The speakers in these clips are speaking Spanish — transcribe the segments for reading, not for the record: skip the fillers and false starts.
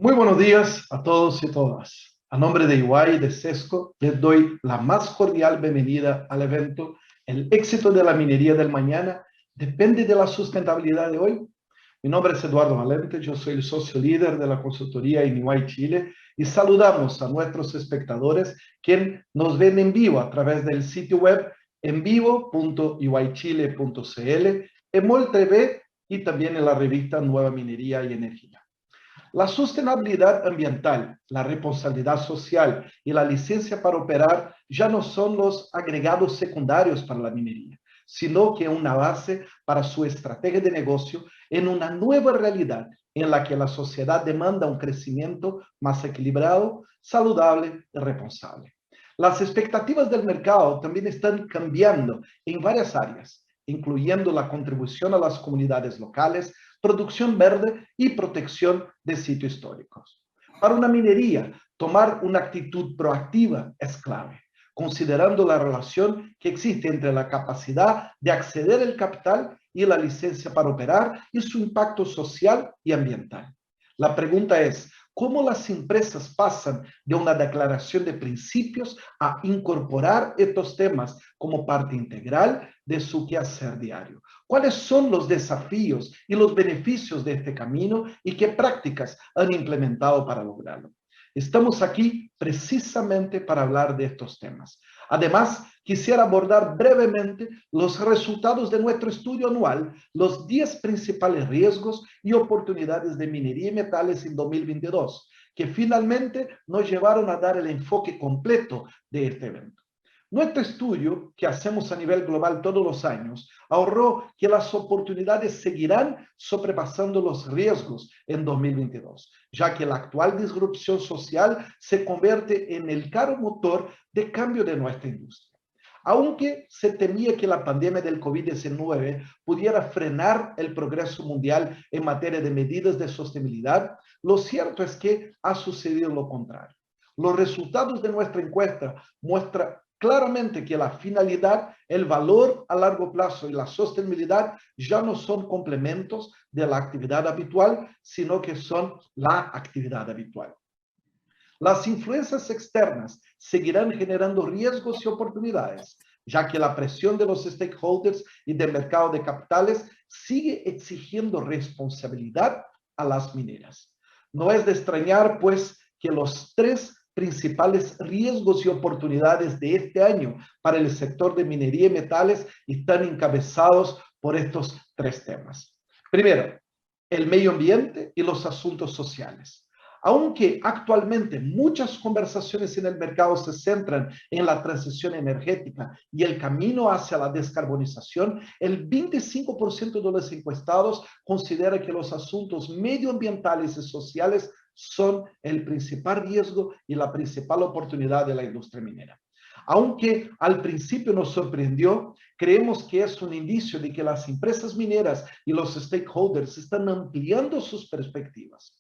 Muy buenos días a todos y todas. A nombre de EY y de Sesco, les doy la más cordial bienvenida al evento El éxito de la minería del mañana depende de la sustentabilidad de hoy. Mi nombre es Eduardo Valente, yo soy el socio líder de la consultoría en EY Chile y saludamos a nuestros espectadores quienes nos ven en vivo a través del sitio web envivo.eychile.cl, EMOL TV y también en la revista Nueva Minería y Energía. La sostenibilidad ambiental, la responsabilidad social y la licencia para operar ya no son los agregados secundarios para la minería, sino que una base para su estrategia de negocio en una nueva realidad en la que la sociedad demanda un crecimiento más equilibrado, saludable y responsable. Las expectativas del mercado también están cambiando en varias áreas, incluyendo la contribución a las comunidades locales, producción verde y protección de sitios históricos. Para una minería, tomar una actitud proactiva es clave, considerando la relación que existe entre la capacidad de acceder al capital y la licencia para operar y su impacto social y ambiental. La pregunta es, ¿cómo las empresas pasan de una declaración de principios a incorporar estos temas como parte integral de su quehacer diario? ¿Cuáles son los desafíos y los beneficios de este camino y qué prácticas han implementado para lograrlo? Estamos aquí precisamente para hablar de estos temas. Además, quisiera abordar brevemente los resultados de nuestro estudio anual, los 10 principales riesgos y oportunidades de minería y metales en 2022, que finalmente nos llevaron a dar el enfoque completo de este evento. Nuestro estudio, que hacemos a nivel global todos los años, ahorró que las oportunidades seguirán sobrepasando los riesgos en 2022, ya que la actual disrupción social se convierte en el caro motor de cambio de nuestra industria. Aunque se temía que la pandemia del COVID-19 pudiera frenar el progreso mundial en materia de medidas de sostenibilidad, lo cierto es que ha sucedido lo contrario. Los resultados de nuestra encuesta muestran claramente que la finalidad, el valor a largo plazo y la sostenibilidad ya no son complementos de la actividad habitual, sino que son la actividad habitual. Las influencias externas seguirán generando riesgos y oportunidades, ya que la presión de los stakeholders y del mercado de capitales sigue exigiendo responsabilidad a las mineras. No es de extrañar, pues, que los tres principales riesgos y oportunidades de este año para el sector de minería y metales están encabezados por estos tres temas. Primero, el medio ambiente y los asuntos sociales. Aunque actualmente muchas conversaciones en el mercado se centran en la transición energética y el camino hacia la descarbonización, el 25% de los encuestados considera que los asuntos medioambientales y sociales son el principal riesgo y la principal oportunidad de la industria minera. Aunque al principio nos sorprendió, creemos que es un indicio de que las empresas mineras y los stakeholders están ampliando sus perspectivas.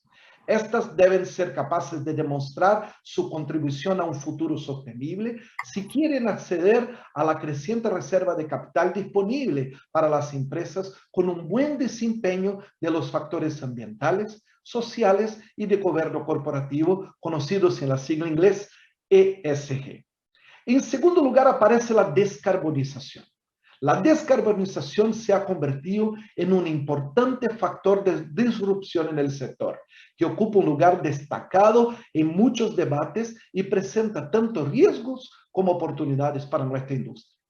Estas deben ser capaces de demostrar su contribución a un futuro sostenible si quieren acceder a la creciente reserva de capital disponible para las empresas con un buen desempeño de los factores ambientales, sociales y de gobierno corporativo, conocidos en la sigla inglés ESG. En segundo lugar, aparece la descarbonización. La descarbonización se ha convertido en un importante factor de disrupción en el sector, que ocupa un lugar destacado en muchos debates y presenta tanto riesgos como oportunidades para nuestra industria.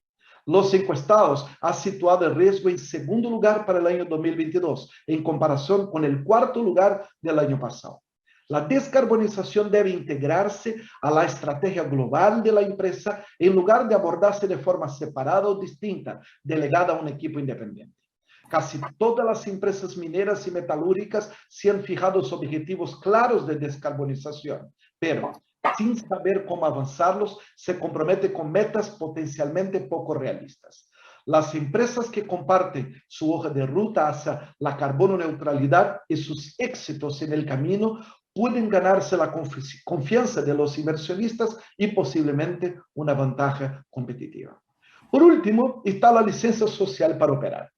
Los encuestados han situado el riesgo en segundo lugar para el año 2022, en comparación con el cuarto lugar del año pasado. La descarbonización debe integrarse a la estrategia global de la empresa en lugar de abordarse de forma separada o distinta, delegada a un equipo independiente. Casi todas las empresas mineras y metalúrgicas se han fijado objetivos claros de descarbonización, pero sin saber cómo avanzarlos, se compromete con metas potencialmente poco realistas. Las empresas que comparten su hoja de ruta hacia la carbono neutralidad y sus éxitos en el camino pueden ganarse la confianza de los inversionistas y posiblemente una ventaja competitiva. Por último, está la licencia social para operar.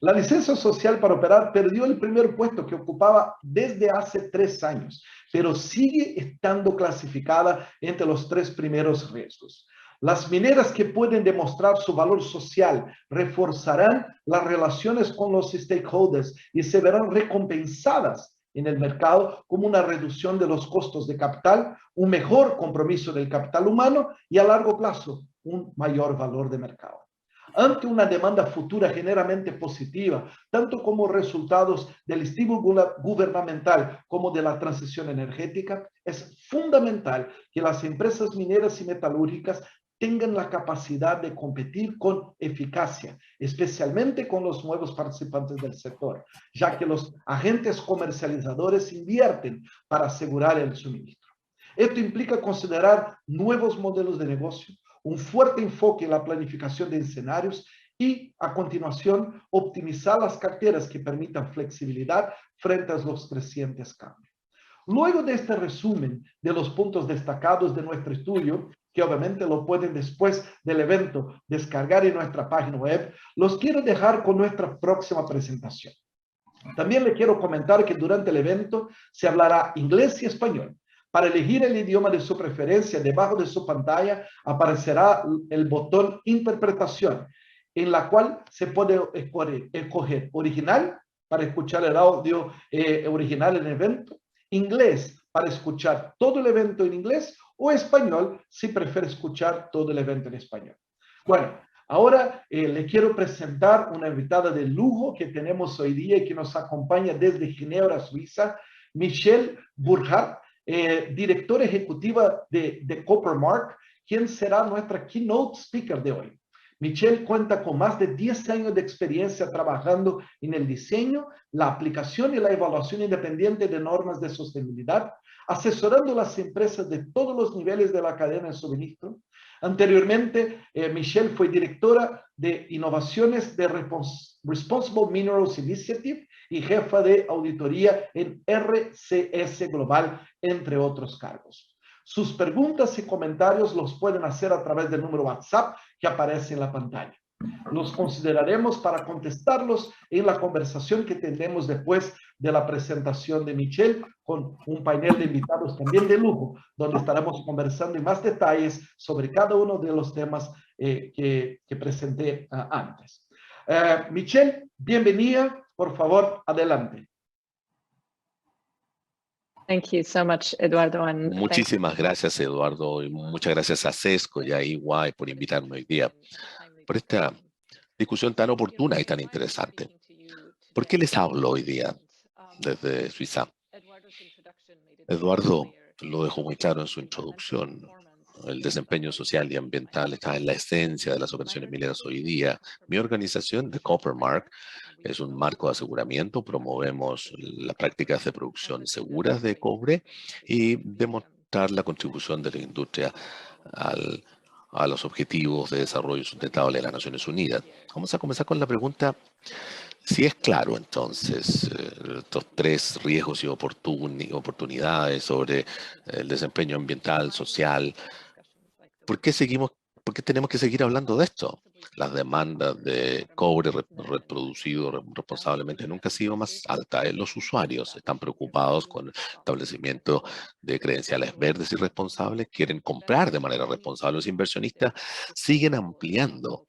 La licencia social para operar perdió el primer puesto que ocupaba desde hace 3 años, pero sigue estando clasificada entre los 3 primeros riesgos. Las mineras que pueden demostrar su valor social reforzarán las relaciones con los stakeholders y se verán recompensadas en el mercado como una reducción de los costos de capital, un mejor compromiso del capital humano y a largo plazo un mayor valor de mercado. Ante una demanda futura generalmente positiva, tanto como resultados del estímulo gubernamental como de la transición energética, es fundamental que las empresas mineras y metalúrgicas tengan la capacidad de competir con eficacia, especialmente con los nuevos participantes del sector, ya que los agentes comercializadores invierten para asegurar el suministro. Esto implica considerar nuevos modelos de negocio, un fuerte enfoque en la planificación de escenarios y, a continuación, optimizar las carteras que permitan flexibilidad frente a los crecientes cambios. Luego de este resumen de los puntos destacados de nuestro estudio, que obviamente lo pueden después del evento descargar en nuestra página web, los quiero dejar con nuestra próxima presentación. También le quiero comentar que durante el evento se hablará inglés y español. Para elegir el idioma de su preferencia, debajo de su pantalla aparecerá el botón Interpretación, en la cual se puede escoger original para escuchar el audio original en el evento, inglés para escuchar todo el evento en inglés o español si prefiere escuchar todo el evento en español. Bueno, ahora le quiero presentar una invitada de lujo que tenemos hoy día y que nos acompaña desde Ginebra, Suiza, Michelle Burkhardt, directora ejecutiva de Copper Mark, quien será nuestra keynote speaker de hoy. Michelle cuenta con más de 10 años de experiencia trabajando en el diseño, la aplicación y la evaluación independiente de normas de sostenibilidad, asesorando a las empresas de todos los niveles de la cadena de suministro. Anteriormente, Michelle fue directora de innovaciones de Responsible Minerals Initiative y jefa de auditoría en RCS Global, entre otros cargos. Sus preguntas y comentarios los pueden hacer a través del número WhatsApp que aparece en la pantalla. Los consideraremos para contestarlos en la conversación que tendremos después de la presentación de Michelle con un panel de invitados también de lujo, donde estaremos conversando en más detalles sobre cada uno de los temas que presenté antes. Michelle, bienvenida. Por favor, adelante. Thank you so much, Eduardo. Muchísimas gracias, Eduardo, y muchas gracias a CESCO y a EY por invitarme hoy día, por esta discusión tan oportuna y tan interesante. ¿Por qué les hablo hoy día desde Suiza? Eduardo lo dejó muy claro en su introducción. El desempeño social y ambiental está en la esencia de las operaciones mineras hoy día. Mi organización, The Copper Mark, es un marco de aseguramiento. Promovemos las prácticas de producción seguras de cobre y demostrar la contribución de la industria a los objetivos de desarrollo sustentable de las Naciones Unidas. Vamos a comenzar con la pregunta. Si es claro, entonces, estos 3 riesgos y oportunidades sobre el desempeño ambiental, social, ¿por qué tenemos que seguir hablando de esto? Las demandas de cobre reproducido responsablemente nunca ha sido más alta. Los usuarios están preocupados con el establecimiento de credenciales verdes y responsables, quieren comprar de manera responsable. Los inversionistas siguen ampliando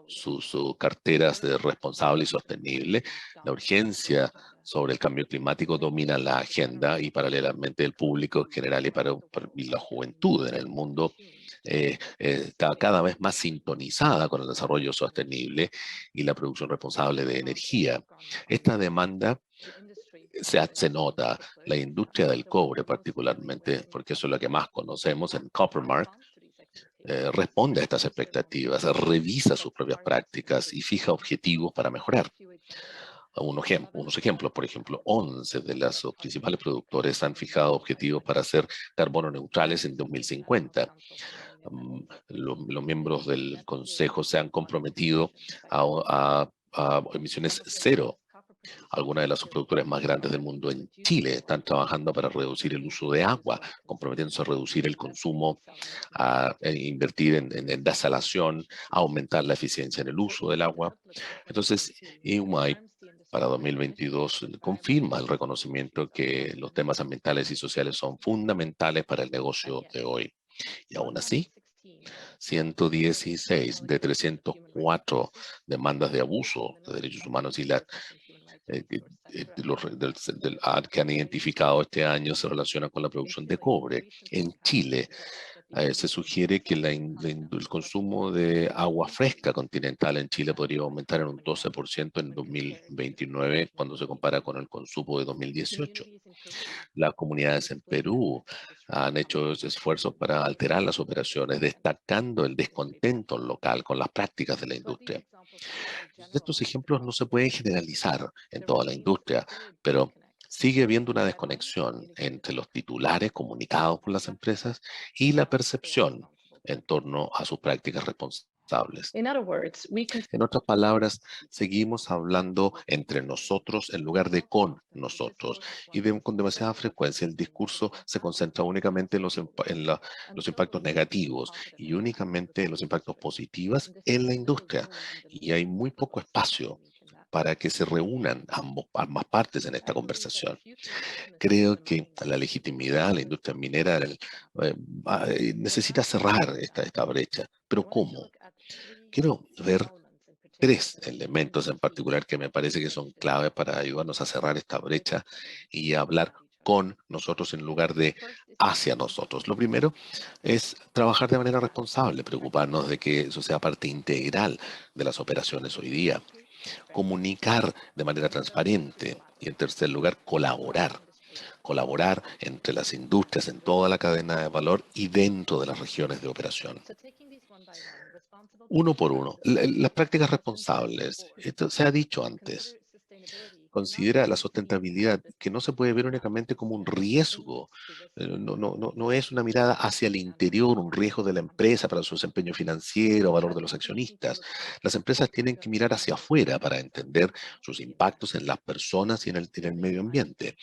sus carteras de responsable y sostenible. La urgencia sobre el cambio climático domina la agenda y paralelamente el público en general y la juventud en el mundo está cada vez más sintonizada con el desarrollo sostenible y la producción responsable de energía. Esta demanda se nota, la industria del cobre particularmente, porque eso es lo que más conocemos en Copper Mark, responde a estas expectativas, revisa sus propias prácticas y fija objetivos para mejorar. Unos ejemplos, por ejemplo, 11 de los principales productores han fijado objetivos para ser carbono neutrales en 2050. Los miembros del Consejo se han comprometido a emisiones cero. Algunas de las productores más grandes del mundo en Chile están trabajando para reducir el uso de agua, comprometiéndose a reducir el consumo, a invertir en desalación, a aumentar la eficiencia en el uso del agua. Entonces, EY para 2022 confirma el reconocimiento que los temas ambientales y sociales son fundamentales para el negocio de hoy. Y aún así, 116 de 304 demandas de abuso de derechos humanos y que han identificado este año se relacionan con la producción de cobre. En Chile, se sugiere que el consumo de agua fresca continental en Chile podría aumentar en un 12% en 2029 cuando se compara con el consumo de 2018. Las comunidades en Perú han hecho esfuerzos para alterar las operaciones, destacando el descontento local con las prácticas de la industria. Estos ejemplos no se pueden generalizar en toda la industria, pero sigue habiendo una desconexión entre los titulares comunicados por las empresas y la percepción en torno a sus prácticas responsables. In other words, we En otras palabras, seguimos hablando entre nosotros en lugar de con nosotros. Y con demasiada frecuencia el discurso se concentra únicamente en los impactos negativos y únicamente en los impactos positivos en la industria. Y hay muy poco espacio para que se reúnan ambas partes en esta conversación. Creo que la legitimidad de la industria minera necesita cerrar esta brecha. ¿Pero cómo? Quiero ver tres elementos en particular que me parece que son clave para ayudarnos a cerrar esta brecha y hablar con nosotros en lugar de hacia nosotros. Lo primero es trabajar de manera responsable, preocuparnos de que eso sea parte integral de las operaciones hoy día, comunicar de manera transparente y, en tercer lugar, colaborar entre las industrias en toda la cadena de valor y dentro de las regiones de operación. Uno por uno. Las prácticas responsables. Esto se ha dicho antes. Considera la sustentabilidad que no se puede ver únicamente como un riesgo. No es una mirada hacia el interior, un riesgo de la empresa para su desempeño financiero, valor de los accionistas. Las empresas tienen que mirar hacia afuera para entender sus impactos en las personas y en el medio ambiente.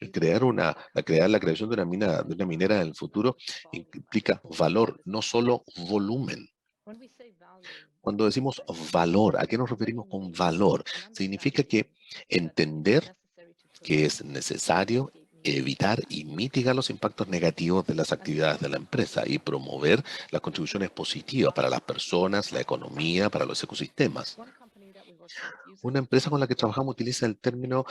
La creación de una minera en el futuro implica valor, no solo volumen. Cuando decimos valor, ¿a qué nos referimos con valor? Significa que entender que es necesario evitar y mitigar los impactos negativos de las actividades de la empresa y promover las contribuciones positivas para las personas, la economía, para los ecosistemas. Una empresa con la que trabajamos utiliza el término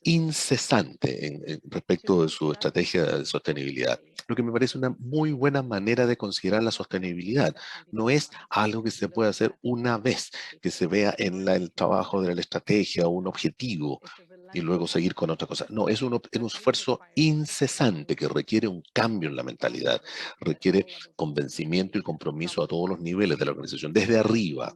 incesante respecto de su estrategia de sostenibilidad, lo que me parece una muy buena manera de considerar la sostenibilidad. No es algo que se pueda hacer una vez, que se vea en el trabajo de la estrategia o un objetivo y luego seguir con otra cosa. No, es un esfuerzo incesante que requiere un cambio en la mentalidad, requiere convencimiento y compromiso a todos los niveles de la organización, desde arriba,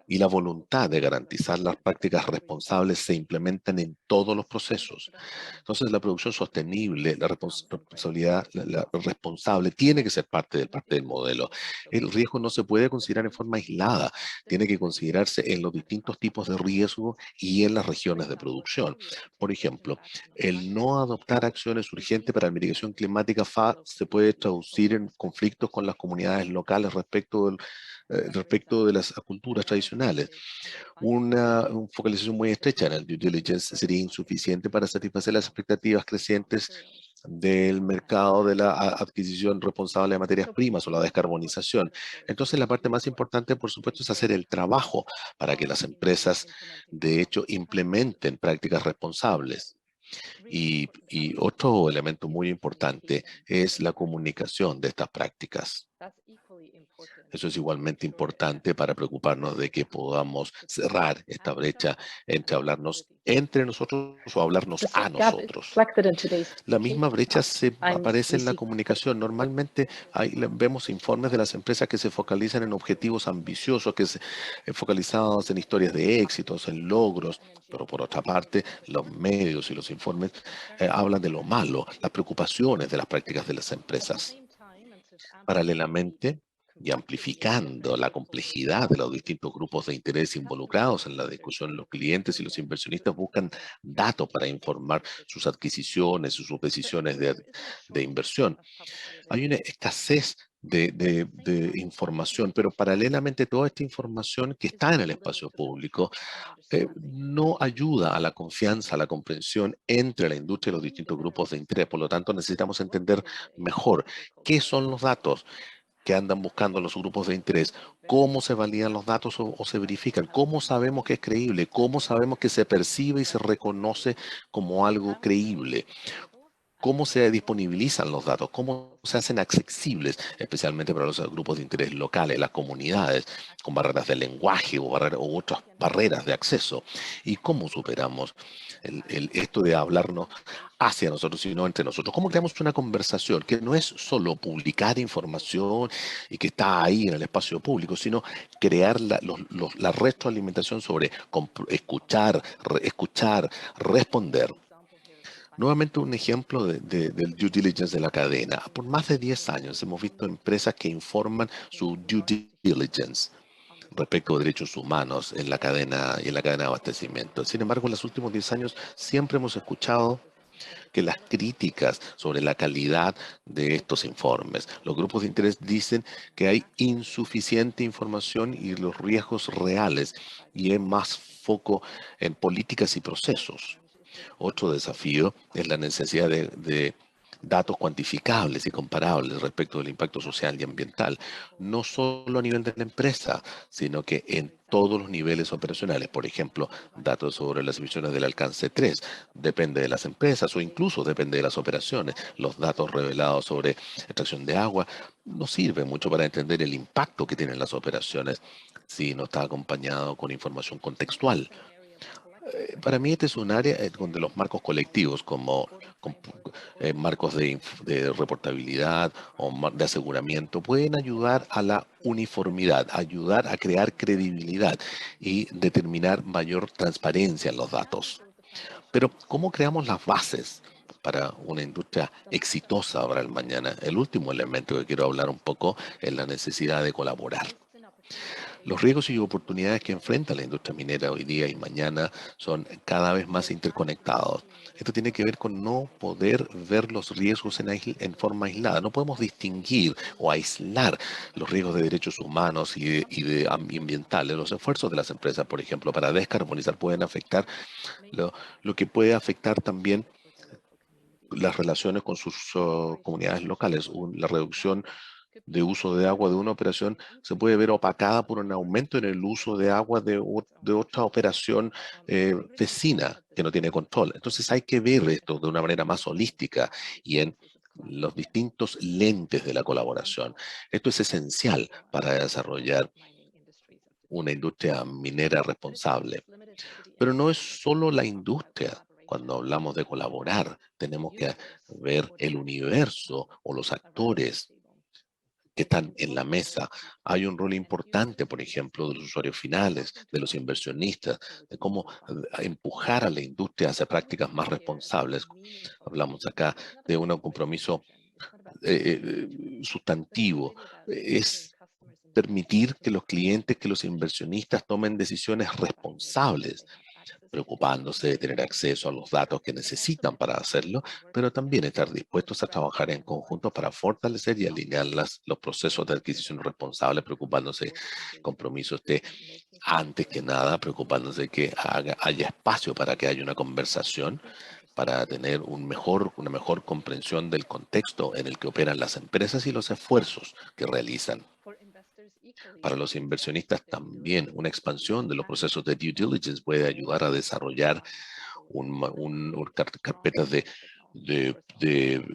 y la voluntad de garantizar las prácticas responsables se implementan en todos los procesos. Entonces, la producción sostenible, la responsabilidad la responsable, tiene que ser parte del modelo. El riesgo no se puede considerar en forma aislada, tiene que considerarse en los distintos tipos de riesgo y en las regiones de producción. Por ejemplo, el no adoptar acciones urgentes para la mitigación climática se puede traducir en conflictos con las comunidades locales respecto de las culturas tradicionales. Una focalización muy estrecha en el due diligence sería insuficiente para satisfacer las expectativas crecientes del mercado de la adquisición responsable de materias primas o la descarbonización. Entonces, la parte más importante, por supuesto, es hacer el trabajo para que las empresas, de hecho, implementen prácticas responsables. Y otro elemento muy importante es la comunicación de estas prácticas. Eso es igualmente importante para preocuparnos de que podamos cerrar esta brecha entre hablarnos entre nosotros o hablarnos a nosotros. La misma brecha aparece en la comunicación. Normalmente vemos informes de las empresas que se focalizan en objetivos ambiciosos, focalizados en historias de éxitos, en logros, pero por otra parte, los medios y los informes hablan de lo malo, las preocupaciones de las prácticas de las empresas. Paralelamente, y amplificando la complejidad de los distintos grupos de interés involucrados en la discusión, los clientes y los inversionistas buscan datos para informar sus adquisiciones y sus decisiones de inversión. Hay una escasez de información, pero paralelamente toda esta información que está en el espacio público no ayuda a la confianza, a la comprensión entre la industria y los distintos grupos de interés. Por lo tanto, necesitamos entender mejor qué son los datos que andan buscando los grupos de interés, cómo se validan los datos o se verifican, cómo sabemos que es creíble, cómo sabemos que se percibe y se reconoce como algo creíble, cómo se disponibilizan los datos, cómo se hacen accesibles, especialmente para los grupos de interés locales, las comunidades, con barreras de lenguaje o otras barreras de acceso, y cómo superamos esto de hablarnos hacia nosotros, sino entre nosotros. ¿Cómo creamos una conversación que no es solo publicar información y que está ahí en el espacio público, sino crear la retroalimentación sobre escuchar, escuchar, responder? Nuevamente un ejemplo del due diligence de la cadena. Por más de 10 años hemos visto empresas que informan su due diligence respecto a derechos humanos en la cadena y en la cadena de abastecimiento. Sin embargo, en los últimos 10 años siempre hemos escuchado que las críticas sobre la calidad de estos informes, los grupos de interés dicen que hay insuficiente información y los riesgos reales y hay más foco en políticas y procesos. Otro desafío es la necesidad de datos cuantificables y comparables respecto del impacto social y ambiental, no solo a nivel de la empresa, sino que en todos los niveles operacionales. Por ejemplo, datos sobre las emisiones del alcance 3 depende de las empresas o incluso depende de las operaciones. Los datos revelados sobre extracción de agua no sirven mucho para entender el impacto que tienen las operaciones si no está acompañado con información contextual. Para mí este es un área donde los marcos colectivos como com- marcos de reportabilidad o de aseguramiento pueden ayudar a la uniformidad, ayudar a crear credibilidad y determinar mayor transparencia en los datos. Pero ¿cómo creamos las bases para una industria exitosa para el mañana? El último elemento que quiero hablar un poco es la necesidad de colaborar. Los riesgos y oportunidades que enfrenta la industria minera hoy día y mañana son cada vez más interconectados. Esto tiene que ver con no poder ver los riesgos en forma aislada. No podemos distinguir o aislar los riesgos de derechos humanos y de ambientales. Los esfuerzos de las empresas, por ejemplo, para descarbonizar pueden afectar lo que puede afectar también las relaciones con sus comunidades locales. La reducción de uso de agua de una operación se puede ver opacada por un aumento en el uso de agua de otra operación vecina que no tiene control. Entonces hay que ver esto de una manera más holística y en los distintos lentes de la colaboración. Esto es esencial para desarrollar una industria minera responsable. Pero no es solo la industria. Cuando hablamos de colaborar, tenemos que ver el universo o los actores que están en la mesa. Hay un rol importante, por ejemplo, de los usuarios finales, de los inversionistas, de cómo empujar a la industria hacia prácticas más responsables. Hablamos acá de un compromiso sustantivo. Es permitir que los clientes, que los inversionistas tomen decisiones responsables, preocupándose de tener acceso a los datos que necesitan para hacerlo, pero también estar dispuestos a trabajar en conjunto para fortalecer y alinear los procesos de adquisición responsable, preocupándose compromisos de, antes que nada, preocupándose de que haya espacio para que haya una conversación, para tener una mejor comprensión del contexto en el que operan las empresas y los esfuerzos que realizan. Para los inversionistas también, una expansión de los procesos de due diligence puede ayudar a desarrollar carpetas de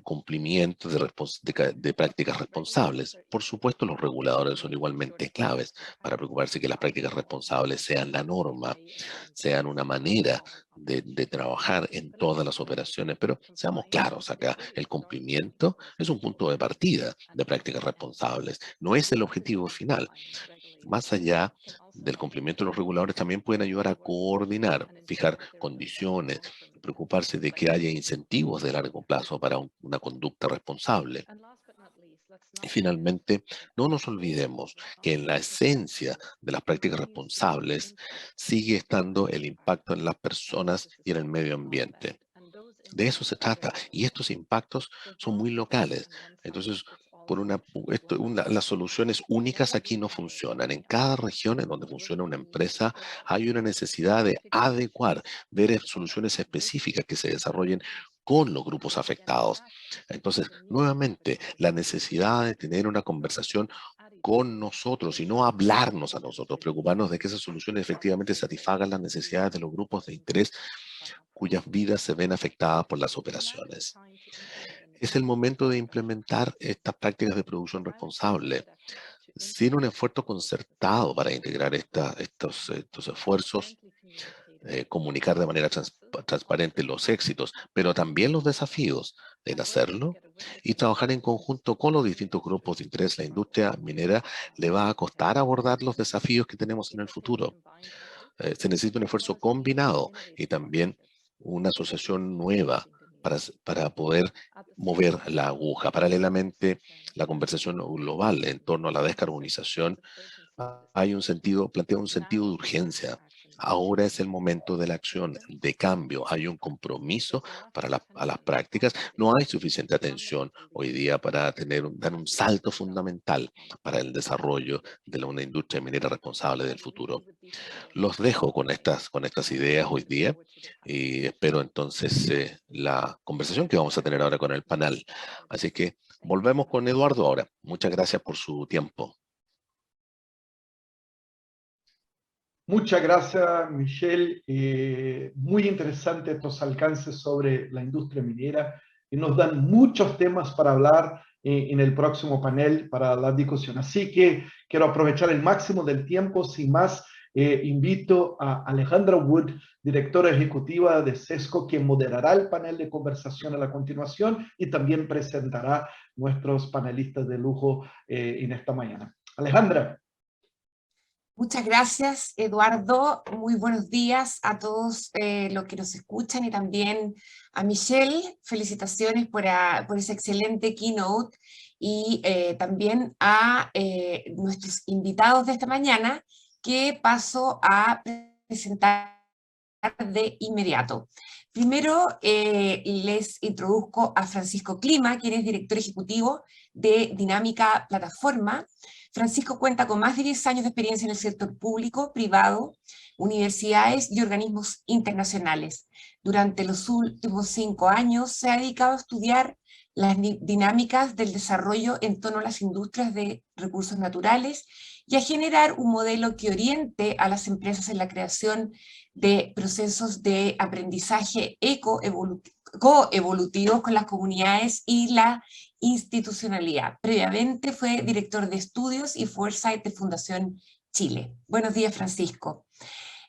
cumplimiento de prácticas responsables. Por supuesto, los reguladores son igualmente claves para preocuparse que las prácticas responsables sean la norma, sean una manera de trabajar en todas las operaciones. Pero seamos claros acá, el cumplimiento es un punto de partida de prácticas responsables, no es el objetivo final. Más allá del cumplimiento de los reguladores, también pueden ayudar a coordinar, fijar condiciones, preocuparse de que haya incentivos de largo plazo para una conducta responsable. Y finalmente, no nos olvidemos que en la esencia de las prácticas responsables sigue estando el impacto en las personas y en el medio ambiente. De eso se trata. Y estos impactos son muy locales. Entonces, las soluciones únicas aquí no funcionan. En cada región en donde funciona una empresa hay una necesidad de adecuar, ver soluciones específicas que se desarrollen con los grupos afectados. Entonces, nuevamente, la necesidad de tener una conversación con nosotros y no hablarnos a nosotros, preocuparnos de que esas soluciones efectivamente satisfagan las necesidades de los grupos de interés cuyas vidas se ven afectadas por las operaciones. Es el momento de implementar estas prácticas de producción responsable. Sin un esfuerzo concertado para integrar estos esfuerzos, comunicar de manera transparente los éxitos, pero también los desafíos en hacerlo y trabajar en conjunto con los distintos grupos de interés. La industria minera le va a costar abordar los desafíos que tenemos en el futuro. Se necesita un esfuerzo combinado y también una asociación nueva para poder mover la aguja. Paralelamente, la conversación global en torno a la descarbonización plantea un sentido de urgencia. Ahora es el momento de la acción, de cambio. Hay un compromiso a las prácticas. No hay suficiente atención hoy día para dar un salto fundamental para el desarrollo de una industria minera responsable del futuro. Los dejo con estas ideas hoy día y espero entonces la conversación que vamos a tener ahora con el panel. Así que volvemos con Eduardo ahora. Muchas gracias por su tiempo. Muchas gracias, Michelle. Muy interesante estos alcances sobre la industria minera y nos dan muchos temas para hablar en el próximo panel para la discusión. Así que quiero aprovechar el máximo del tiempo. Sin más, invito a Alejandra Wood, directora ejecutiva de SESCO, quien moderará el panel de conversación a la continuación y también presentará nuestros panelistas de lujo en esta mañana. Alejandra. Muchas gracias, Eduardo. Muy buenos días a todos los que nos escuchan y también a Michelle. Felicitaciones por ese excelente keynote y también a nuestros invitados de esta mañana que paso a presentar de inmediato. Primero les introduzco a Francisco Clima, quien es director ejecutivo de Dinámica Plataforma. Francisco cuenta con más de 10 años de experiencia en el sector público, privado, universidades y organismos internacionales. Durante los últimos 5 años se ha dedicado a estudiar las dinámicas del desarrollo en torno a las industrias de recursos naturales y a generar un modelo que oriente a las empresas en la creación de procesos de aprendizaje coevolutivos con las comunidades y la institucionalidad. Previamente fue director de estudios y Foresight de Fundación Chile. Buenos días, Francisco.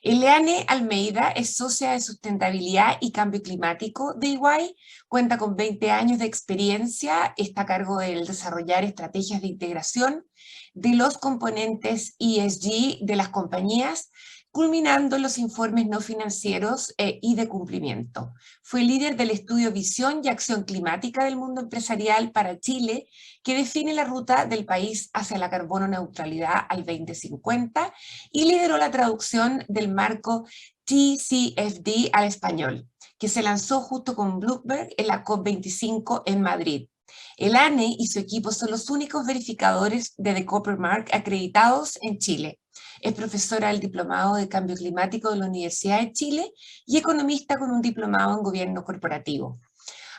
Eliane Almeida es socia de sustentabilidad y cambio climático de EY, cuenta con 20 años de experiencia, está a cargo del desarrollar estrategias de integración de los componentes ESG de las compañías, culminando en los informes no financieros y de cumplimiento. Fue líder del estudio Visión y Acción Climática del Mundo Empresarial para Chile, que define la ruta del país hacia la carbono neutralidad al 2050, y lideró la traducción del marco TCFD al español, que se lanzó justo con Bloomberg en la COP25 en Madrid. El ANE y su equipo son los únicos verificadores de The Copper Mark acreditados en Chile. Es profesora del Diplomado de Cambio Climático de la Universidad de Chile y economista con un diplomado en Gobierno Corporativo.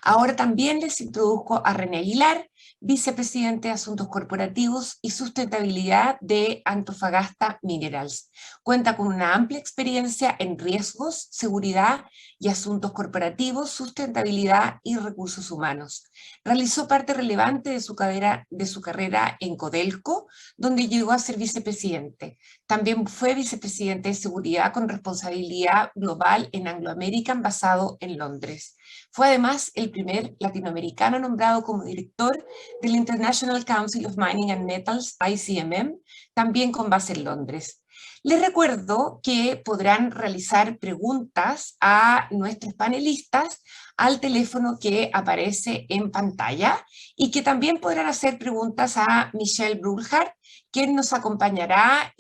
Ahora también les introduzco a René Aguilar, vicepresidente de Asuntos Corporativos y Sustentabilidad de Antofagasta Minerals. Cuenta con una amplia experiencia en riesgos, seguridad y asuntos corporativos, sustentabilidad y recursos humanos. Realizó parte relevante de su carrera en Codelco, donde llegó a ser vicepresidente. También fue vicepresidente de Seguridad con responsabilidad global en Anglo American, basado en Londres. Fue además el primer latinoamericano nombrado como director del International Council of Mining and Metals, ICMM, también con base en Londres. Les recuerdo que podrán realizar preguntas a nuestros panelistas al teléfono que aparece en pantalla y que también podrán hacer preguntas a Michelle Brulhart, quien nos acompañará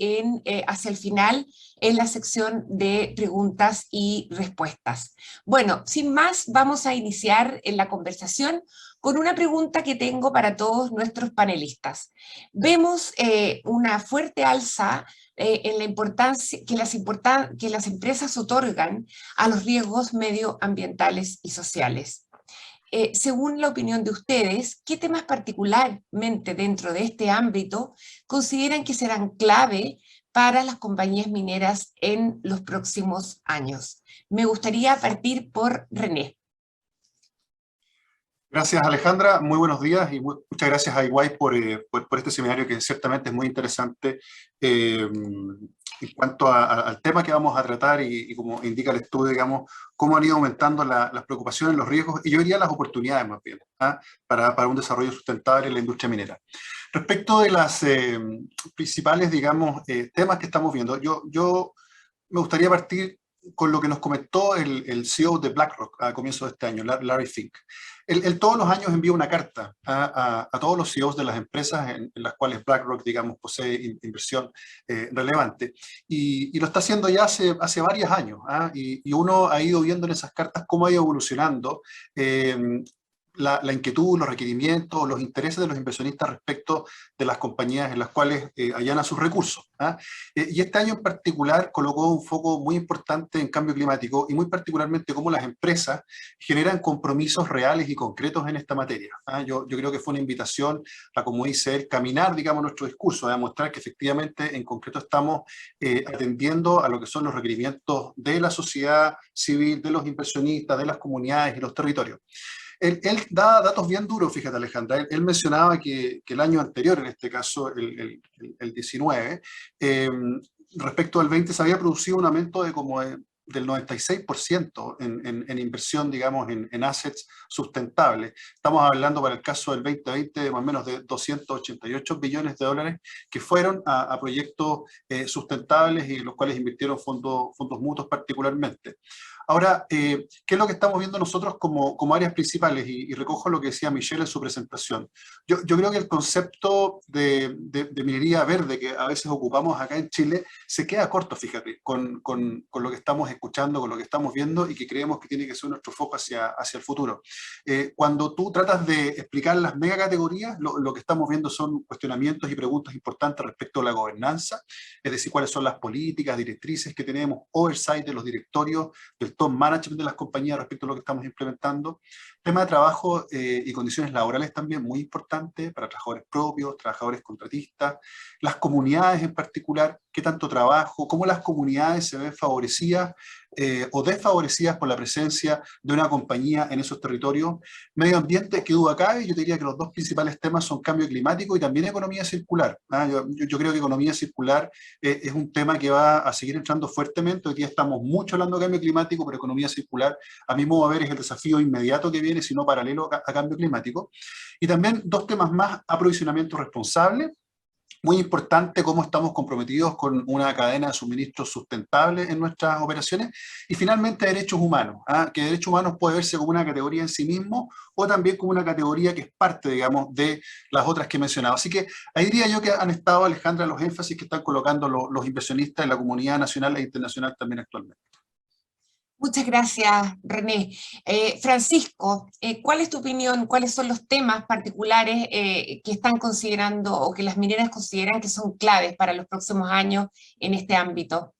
hacia el final en la sección de preguntas y respuestas. Bueno, sin más, vamos a iniciar en la conversación con una pregunta que tengo para todos nuestros panelistas. Vemos una fuerte alza en la importancia que las empresas otorgan a los riesgos medioambientales y sociales. Según la opinión de ustedes, ¿qué temas particularmente dentro de este ámbito consideran que serán clave para las compañías mineras en los próximos años? Me gustaría partir por René. Gracias, Alejandra. Muy buenos días y muchas gracias a EY por este seminario que ciertamente es muy interesante en cuanto al tema que vamos a tratar y como indica el estudio, digamos, cómo han ido aumentando las preocupaciones, los riesgos y yo diría las oportunidades más bien, para un desarrollo sustentable en la industria minera. Respecto de las principales, digamos, temas que estamos viendo, yo me gustaría partir con lo que nos comentó el CEO de BlackRock a comienzos de este año, Larry Fink. Él todos los años envía una carta a todos los CEOs de las empresas en las cuales BlackRock, digamos, posee inversión relevante. Y lo está haciendo ya hace varios años. Y uno ha ido viendo en esas cartas cómo ha ido evolucionando la inquietud, los requerimientos, los intereses de los inversionistas respecto de las compañías en las cuales allanan sus recursos. Y este año en particular colocó un foco muy importante en cambio climático y muy particularmente cómo las empresas generan compromisos reales y concretos en esta materia. Yo creo que fue una invitación a, como dice él, caminar, digamos, nuestro discurso, a demostrar que efectivamente en concreto estamos atendiendo a lo que son los requerimientos de la sociedad civil, de los inversionistas, de las comunidades y los territorios. Él da datos bien duros, fíjate, Alejandra. Él mencionaba que el año anterior, en este caso el 19, respecto al 20 se había producido un aumento de como del 96% en inversión, digamos, en assets sustentables. Estamos hablando para el caso del 2020 de más o menos de 288 billones de dólares que fueron a proyectos sustentables y en los cuales invirtieron fondos mutuos particularmente. Ahora, ¿qué es lo que estamos viendo nosotros como áreas principales? Y recojo lo que decía Michelle en su presentación. Yo creo que el concepto de minería verde que a veces ocupamos acá en Chile se queda corto, fíjate, con lo que estamos escuchando, con lo que estamos viendo y que creemos que tiene que ser nuestro foco hacia el futuro. Cuando tú tratas de explicar las megacategorías, lo que estamos viendo son cuestionamientos y preguntas importantes respecto a la gobernanza, es decir, cuáles son las políticas, directrices que tenemos, oversight de los directorios, del top management de las compañías respecto a lo que estamos implementando. Tema de trabajo y condiciones laborales también muy importante para trabajadores propios, trabajadores contratistas, las comunidades en particular, qué tanto trabajo, cómo las comunidades se ven favorecidas o desfavorecidas por la presencia de una compañía en esos territorios. Medio ambiente, qué duda cabe, yo te diría que los dos principales temas son cambio climático y también economía circular. Yo creo que economía circular es un tema que va a seguir entrando fuertemente. Hoy día estamos mucho hablando de cambio climático, pero economía circular, a mi modo de ver, es el desafío inmediato que viene, sino paralelo a cambio climático. Y también dos temas más, aprovisionamiento responsable. Muy importante cómo estamos comprometidos con una cadena de suministro sustentable en nuestras operaciones. Y finalmente derechos humanos, que derechos humanos puede verse como una categoría en sí mismo o también como una categoría que es parte, digamos, de las otras que he mencionado. Así que ahí diría yo que han estado, Alejandra, los énfasis que están colocando los inversionistas en la comunidad nacional e internacional también actualmente. Muchas gracias, René. Francisco, ¿cuál es tu opinión? ¿Cuáles son los temas particulares que están considerando o que las mineras consideran que son claves para los próximos años en este ámbito?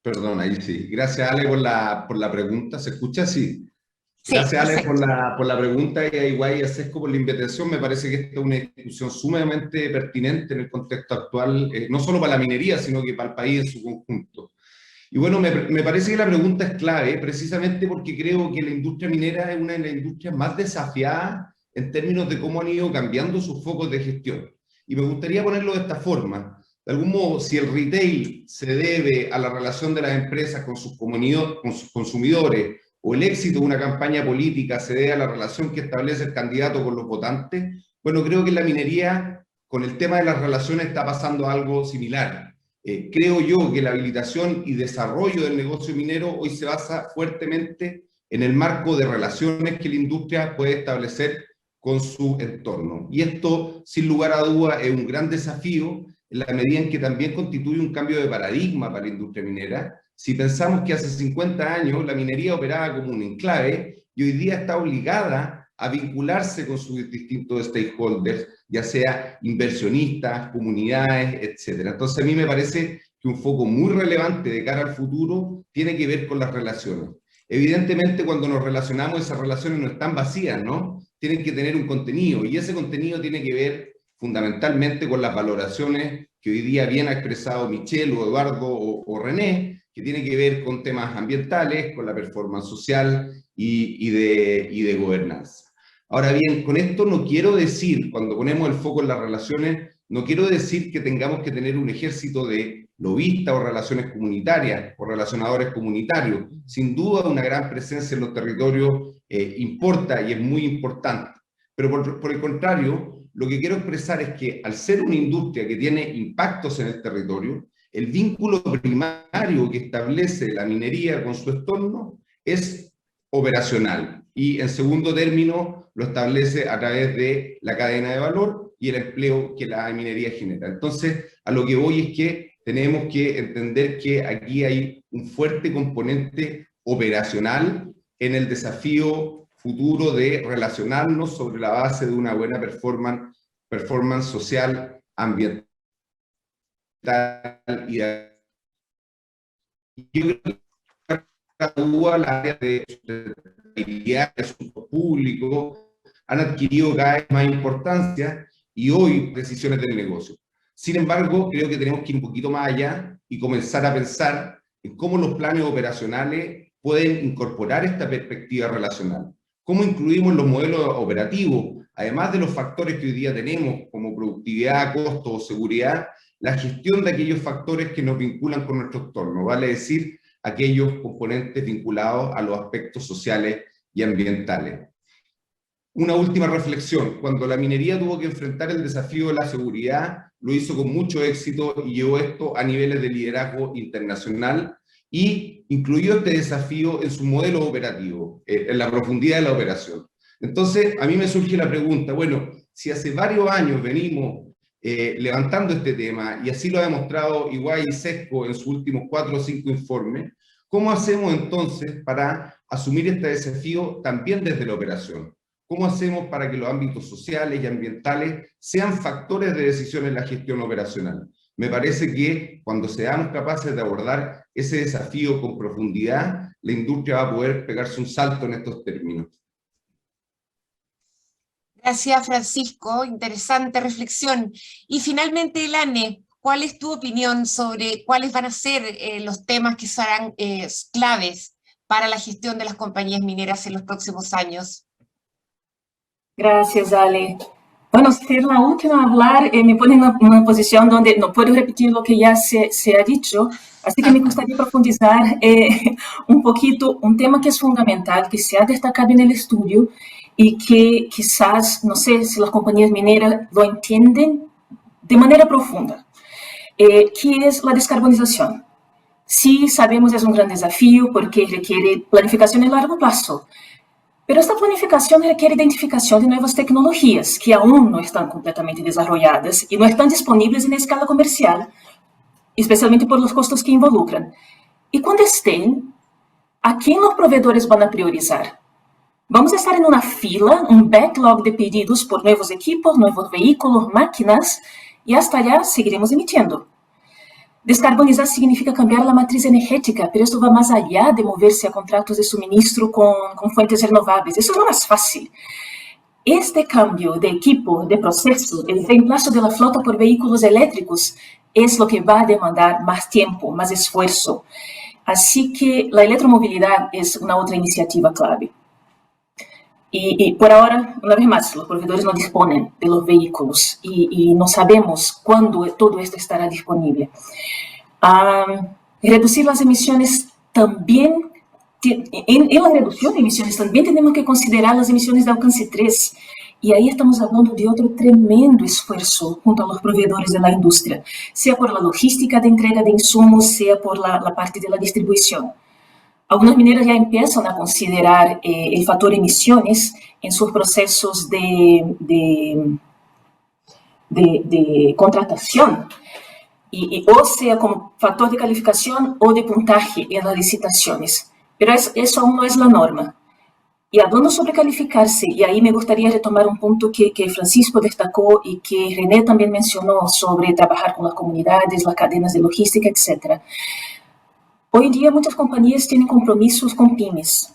Perdón, ahí sí. Gracias, Ale, por la pregunta. ¿Se escucha? Sí. Sí, Gracias, Ale, perfecto. por la pregunta y a Iguay y a Sesco por la invitación. Me parece que esta es una discusión sumamente pertinente en el contexto actual, no solo para la minería, sino que para el país en su conjunto. Y bueno, me parece que la pregunta es clave, precisamente porque creo que la industria minera es una de las industrias más desafiadas en términos de cómo han ido cambiando sus focos de gestión. Y me gustaría ponerlo de esta forma. De algún modo, si el retail se debe a la relación de las empresas con sus consumidores, o el éxito de una campaña política se debe a la relación que establece el candidato con los votantes, bueno, creo que en la minería, con el tema de las relaciones, está pasando algo similar. Creo yo que la habilitación y desarrollo del negocio minero hoy se basa fuertemente en el marco de relaciones que la industria puede establecer con su entorno. Y esto, sin lugar a duda, es un gran desafío en la medida en que también constituye un cambio de paradigma para la industria minera. Si pensamos que hace 50 años la minería operaba como un enclave y hoy día está obligada a vincularse con sus distintos stakeholders, ya sea inversionistas, comunidades, etc. Entonces a mí me parece que un foco muy relevante de cara al futuro tiene que ver con las relaciones. Evidentemente cuando nos relacionamos esas relaciones no están vacías, ¿no? Tienen que tener un contenido y ese contenido tiene que ver fundamentalmente con las valoraciones que hoy día bien ha expresado Michelle o Eduardo o René, que tiene que ver con temas ambientales, con la performance social y de gobernanza. Ahora bien, con esto no quiero decir, cuando ponemos el foco en las relaciones, no quiero decir que tengamos que tener un ejército de lobistas o relaciones comunitarias o relacionadores comunitarios. Sin duda una gran presencia en los territorios importa y es muy importante. Pero por el contrario, lo que quiero expresar es que al ser una industria que tiene impactos en el territorio, el vínculo primario que establece la minería con su entorno es operacional. Y en segundo término, lo establece a través de la cadena de valor y el empleo que la minería genera. Entonces, a lo que voy es que tenemos que entender que aquí hay un fuerte componente operacional en el desafío futuro de relacionarnos sobre la base de una buena performance social, ambiental y de... Yo creo que la área de sustentabilidad, de asuntos públicos, han adquirido cada vez más importancia y hoy decisiones del negocio. Sin embargo, creo que tenemos que ir un poquito más allá y comenzar a pensar en cómo los planes operacionales pueden incorporar esta perspectiva relacional. Cómo incluimos los modelos operativos, además de los factores que hoy día tenemos, como productividad, costo o seguridad, la gestión de aquellos factores que nos vinculan con nuestro entorno, vale decir, aquellos componentes vinculados a los aspectos sociales y ambientales. Una última reflexión, cuando la minería tuvo que enfrentar el desafío de la seguridad, lo hizo con mucho éxito y llevó esto a niveles de liderazgo internacional y incluyó este desafío en su modelo operativo, en la profundidad de la operación. Entonces, a mí me surge la pregunta, bueno, si hace varios años venimos levantando este tema, y así lo ha demostrado EY y SESCO en sus últimos 4 o 5 informes, ¿cómo hacemos entonces para asumir este desafío también desde la operación? ¿Cómo hacemos para que los ámbitos sociales y ambientales sean factores de decisión en la gestión operacional? Me parece que cuando seamos capaces de abordar ese desafío con profundidad, la industria va a poder pegarse un salto en estos términos. Gracias, Francisco. Interesante reflexión. Y finalmente, Elane, ¿cuál es tu opinión sobre cuáles van a ser los temas que serán claves para la gestión de las compañías mineras en los próximos años? Gracias, Ale. Bueno, ser la última a hablar me pone en una posición donde no puedo repetir lo que ya se ha dicho, así que me gustaría profundizar un poquito un tema que es fundamental, que se ha destacado en el estudio y que quizás, no sé si las compañías mineras lo entienden de manera profunda, que es la descarbonización. Sí, sabemos es un gran desafío porque requiere planificación a largo plazo, pero esta planificación requiere identificación de nuevas tecnologías que aún no están completamente desarrolladas y no están disponibles en escala comercial, especialmente por los costos que involucran. Y cuando estén, ¿a quién los proveedores van a priorizar? Vamos a estar en una fila, un backlog de pedidos por nuevos equipos, nuevos vehículos, máquinas, y hasta allá seguiremos emitiendo. Descarbonizar significa cambiar la matriz energética, pero esto va más allá de moverse a contratos de suministro con fuentes renovables. Eso es lo más fácil. Este cambio de equipo, de proceso, el reemplazo de la flota por vehículos eléctricos, es lo que va a demandar más tiempo, más esfuerzo. Así que la electromovilidad es una otra iniciativa clave. Y por ahora, una vez más, los proveedores no disponen de los vehículos y no sabemos cuándo todo esto estará disponible. Reducir las emisiones también, en la reducción de emisiones también tenemos que considerar las emisiones de alcance 3. Y ahí estamos hablando de otro tremendo esfuerzo junto a los proveedores de la industria, sea por la logística de entrega de insumos, sea por la parte de la distribución. Algunas mineras ya empiezan a considerar el factor emisiones en sus procesos de contratación. o sea como factor de calificación o de puntaje en las licitaciones. Pero eso aún no es la norma. Y hablando sobre calificarse, y ahí me gustaría retomar un punto que Francisco destacó y que René también mencionó sobre trabajar con las comunidades, las cadenas de logística, etc. Hoy en día muchas compañías tienen compromisos con pymes.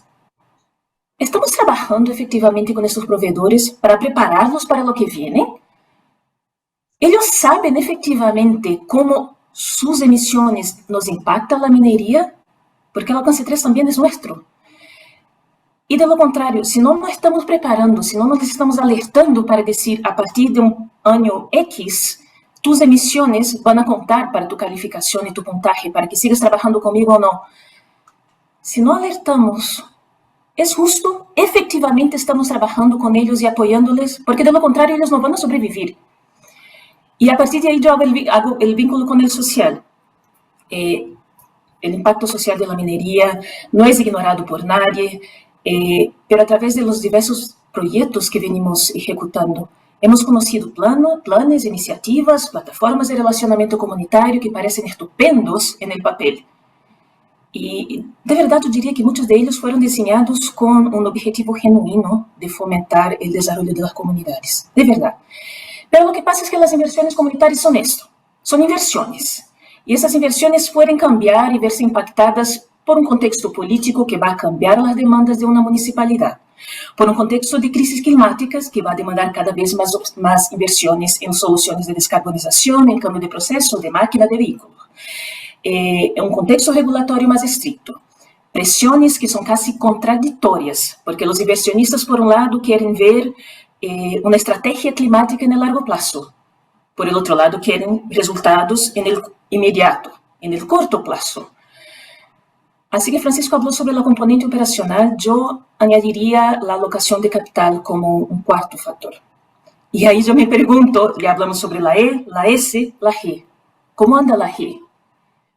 ¿Estamos trabajando efectivamente con estos proveedores para prepararlos para lo que viene? ¿Ellos saben efectivamente cómo sus emisiones nos impactan la minería? Porque el alcance 3 también es nuestro. Y de lo contrario, si no nos estamos preparando, si no nos estamos alertando para decir, a partir de un año X, tus emisiones van a contar para tu calificación y tu puntaje, para que sigas trabajando conmigo o no. Si no alertamos, ¿es justo? ¿Efectivamente estamos trabajando con ellos y apoyándoles? Porque de lo contrario, ellos no van a sobrevivir. Y a partir de ahí yo hago el vínculo con el social. El impacto social de la minería no es ignorado por nadie, pero a través de los diversos proyectos que venimos ejecutando, hemos conocido planes, iniciativas, plataformas de relacionamiento comunitario que parecen estupendos en el papel. Y de verdad yo diría que muchos de ellos fueron diseñados con un objetivo genuino de fomentar el desarrollo de las comunidades, de verdad. Pero lo que pasa es que las inversiones comunitarias son esto, son inversiones. Y esas inversiones pueden cambiar y verse impactadas por un contexto político que va a cambiar las demandas de una municipalidad, por un contexto de crisis climáticas que va a demandar cada vez más inversiones en soluciones de descarbonización, en cambio de proceso, de máquina, de vehículo. Un contexto regulatorio más estricto. Presiones que son casi contradictorias, porque los inversionistas, por un lado, quieren ver una estrategia climática en el largo plazo. Por el otro lado, quieren resultados en el inmediato, en el corto plazo. Así que Francisco habló sobre la componente operacional, yo añadiría la alocación de capital como un cuarto factor. Y ahí yo me pregunto, ya hablamos sobre la E, la S, la G. ¿Cómo anda la G?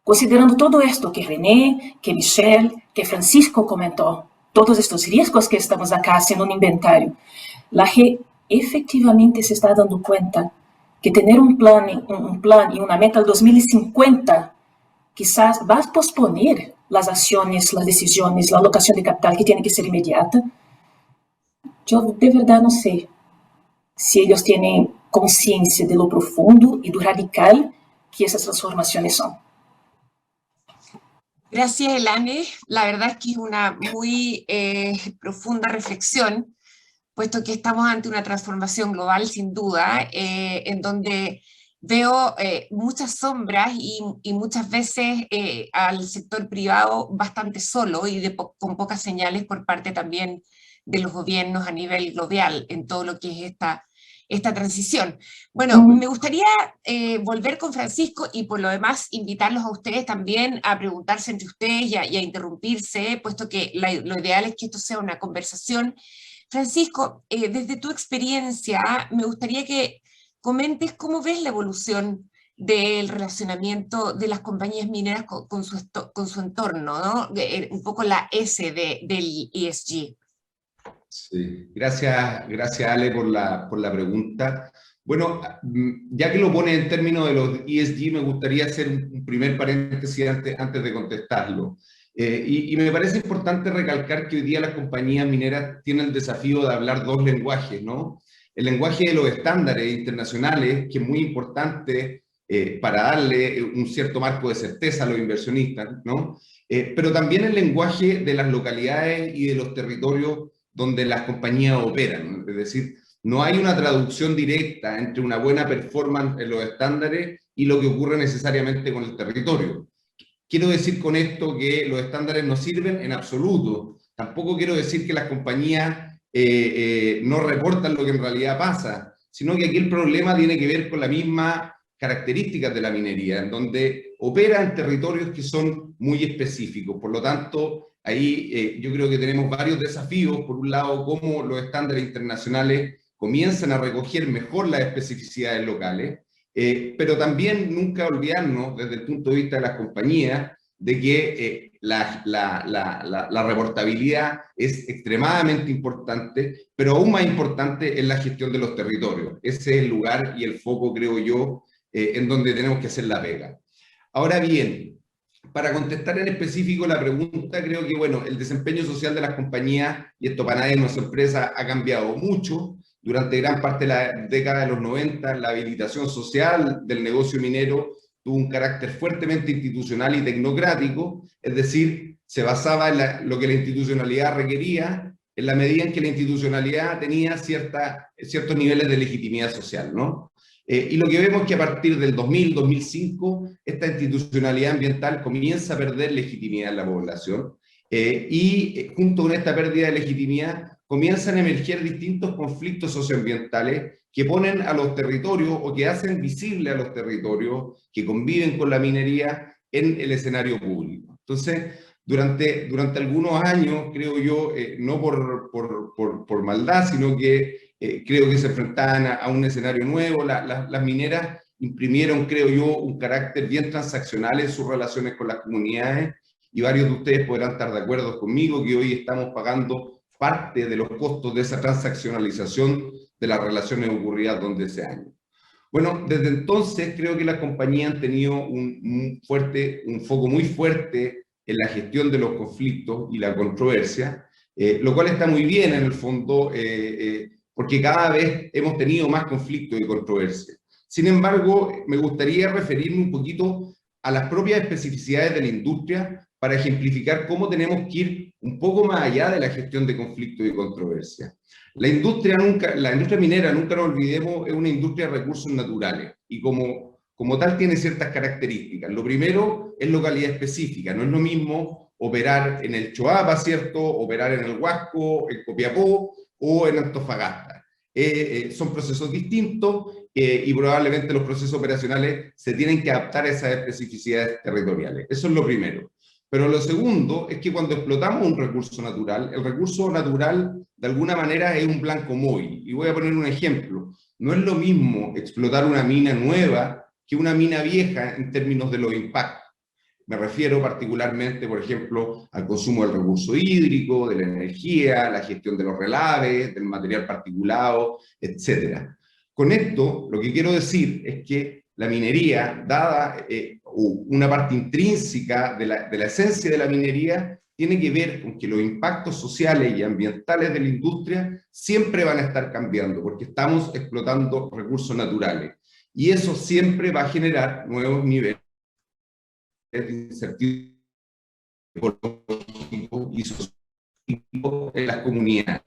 Considerando todo esto que René, que Michelle, que Francisco comentó, todos estos riesgos que estamos acá haciendo un inventario, la G efectivamente se está dando cuenta que tener un plan y una meta al 2050 quizás va a posponer las acciones, las decisiones, la alocación de capital que tiene que ser inmediata. Yo de verdad no sé si ellos tienen conciencia de lo profundo y de lo radical que esas transformaciones son. Gracias, Elane. La verdad es que es una muy profunda reflexión, puesto que estamos ante una transformación global, sin duda, en donde veo muchas sombras y muchas veces al sector privado bastante solo y con pocas señales por parte también de los gobiernos a nivel global en todo lo que es esta transición. Bueno, me gustaría volver con Francisco y por lo demás invitarlos a ustedes también a preguntarse entre ustedes y a interrumpirse, puesto que lo ideal es que esto sea una conversación. Francisco, desde tu experiencia, me gustaría que comentes cómo ves la evolución del relacionamiento de las compañías mineras con su entorno, ¿no? Un poco la S del ESG. Sí, gracias Ale por la pregunta. Bueno, ya que lo pone en términos de los ESG, me gustaría hacer un primer paréntesis antes de contestarlo. Y me parece importante recalcar que hoy día las compañías mineras tienen el desafío de hablar dos lenguajes, ¿no? El lenguaje de los estándares internacionales, que es muy importante para darle un cierto marco de certeza a los inversionistas, ¿no? Pero también el lenguaje de las localidades y de los territorios donde las compañías operan, ¿no? Es decir, no hay una traducción directa entre una buena performance en los estándares y lo que ocurre necesariamente con el territorio. Quiero decir con esto que los estándares no sirven en absoluto. Tampoco quiero decir que las compañías no reportan lo que en realidad pasa, sino que aquí el problema tiene que ver con las mismas características de la minería, en donde opera en territorios que son muy específicos. Por lo tanto, ahí yo creo que tenemos varios desafíos. Por un lado, cómo los estándares internacionales comienzan a recoger mejor las especificidades locales, pero también nunca olvidarnos, desde el punto de vista de las compañías, de que la reportabilidad es extremadamente importante, pero aún más importante es la gestión de los territorios. Ese es el lugar y el foco, creo yo, en donde tenemos que hacer la pega. Ahora bien, para contestar en específico la pregunta, creo que, bueno, el desempeño social de las compañías, y esto para nadie en nuestra empresa, ha cambiado mucho. Durante gran parte de la década de los 90, la habilitación social del negocio minero tuvo un carácter fuertemente institucional y tecnocrático, es decir, se basaba en lo que la institucionalidad requería, en la medida en que la institucionalidad tenía ciertos niveles de legitimidad social, ¿no? Y lo que vemos es que a partir del 2000, 2005, esta institucionalidad ambiental comienza a perder legitimidad en la población, y junto con esta pérdida de legitimidad comienzan a emerger distintos conflictos socioambientales que ponen a los territorios o que hacen visible a los territorios que conviven con la minería en el escenario público. Entonces, durante algunos años, creo yo, no por maldad, sino que creo que se enfrentaban a un escenario nuevo. Las mineras imprimieron, creo yo, un carácter bien transaccional en sus relaciones con las comunidades, y varios de ustedes podrán estar de acuerdo conmigo que hoy estamos pagando parte de los costos de esa transaccionalización de las relaciones ocurridas durante ese año. Bueno, desde entonces creo que las compañías han tenido un foco muy fuerte en la gestión de los conflictos y la controversia, lo cual está muy bien en el fondo, porque cada vez hemos tenido más conflictos y controversia. Sin embargo, me gustaría referirme un poquito a las propias especificidades de la industria para ejemplificar cómo tenemos que ir un poco más allá de la gestión de conflictos y controversias. La industria minera, nunca nos olvidemos, es una industria de recursos naturales, y como tal tiene ciertas características. Lo primero es localidad específica. No es lo mismo operar en el Choapa, ¿cierto?, operar en el Huasco, en Copiapó o en Antofagasta. Son procesos distintos, y probablemente los procesos operacionales se tienen que adaptar a esas especificidades territoriales. Eso es lo primero. Pero lo segundo es que cuando explotamos un recurso natural, el recurso natural de alguna manera es un blanco móvil. Y voy a poner un ejemplo. No es lo mismo explotar una mina nueva que una mina vieja en términos de los impactos. Me refiero particularmente, por ejemplo, al consumo del recurso hídrico, de la energía, la gestión de los relaves, del material particulado, etc. Con esto, lo que quiero decir es que la minería, dada una parte intrínseca de la esencia de la minería, tiene que ver con que los impactos sociales y ambientales de la industria siempre van a estar cambiando, porque estamos explotando recursos naturales. Y eso siempre va a generar nuevos niveles de incertidumbre ecológico y social en las comunidades.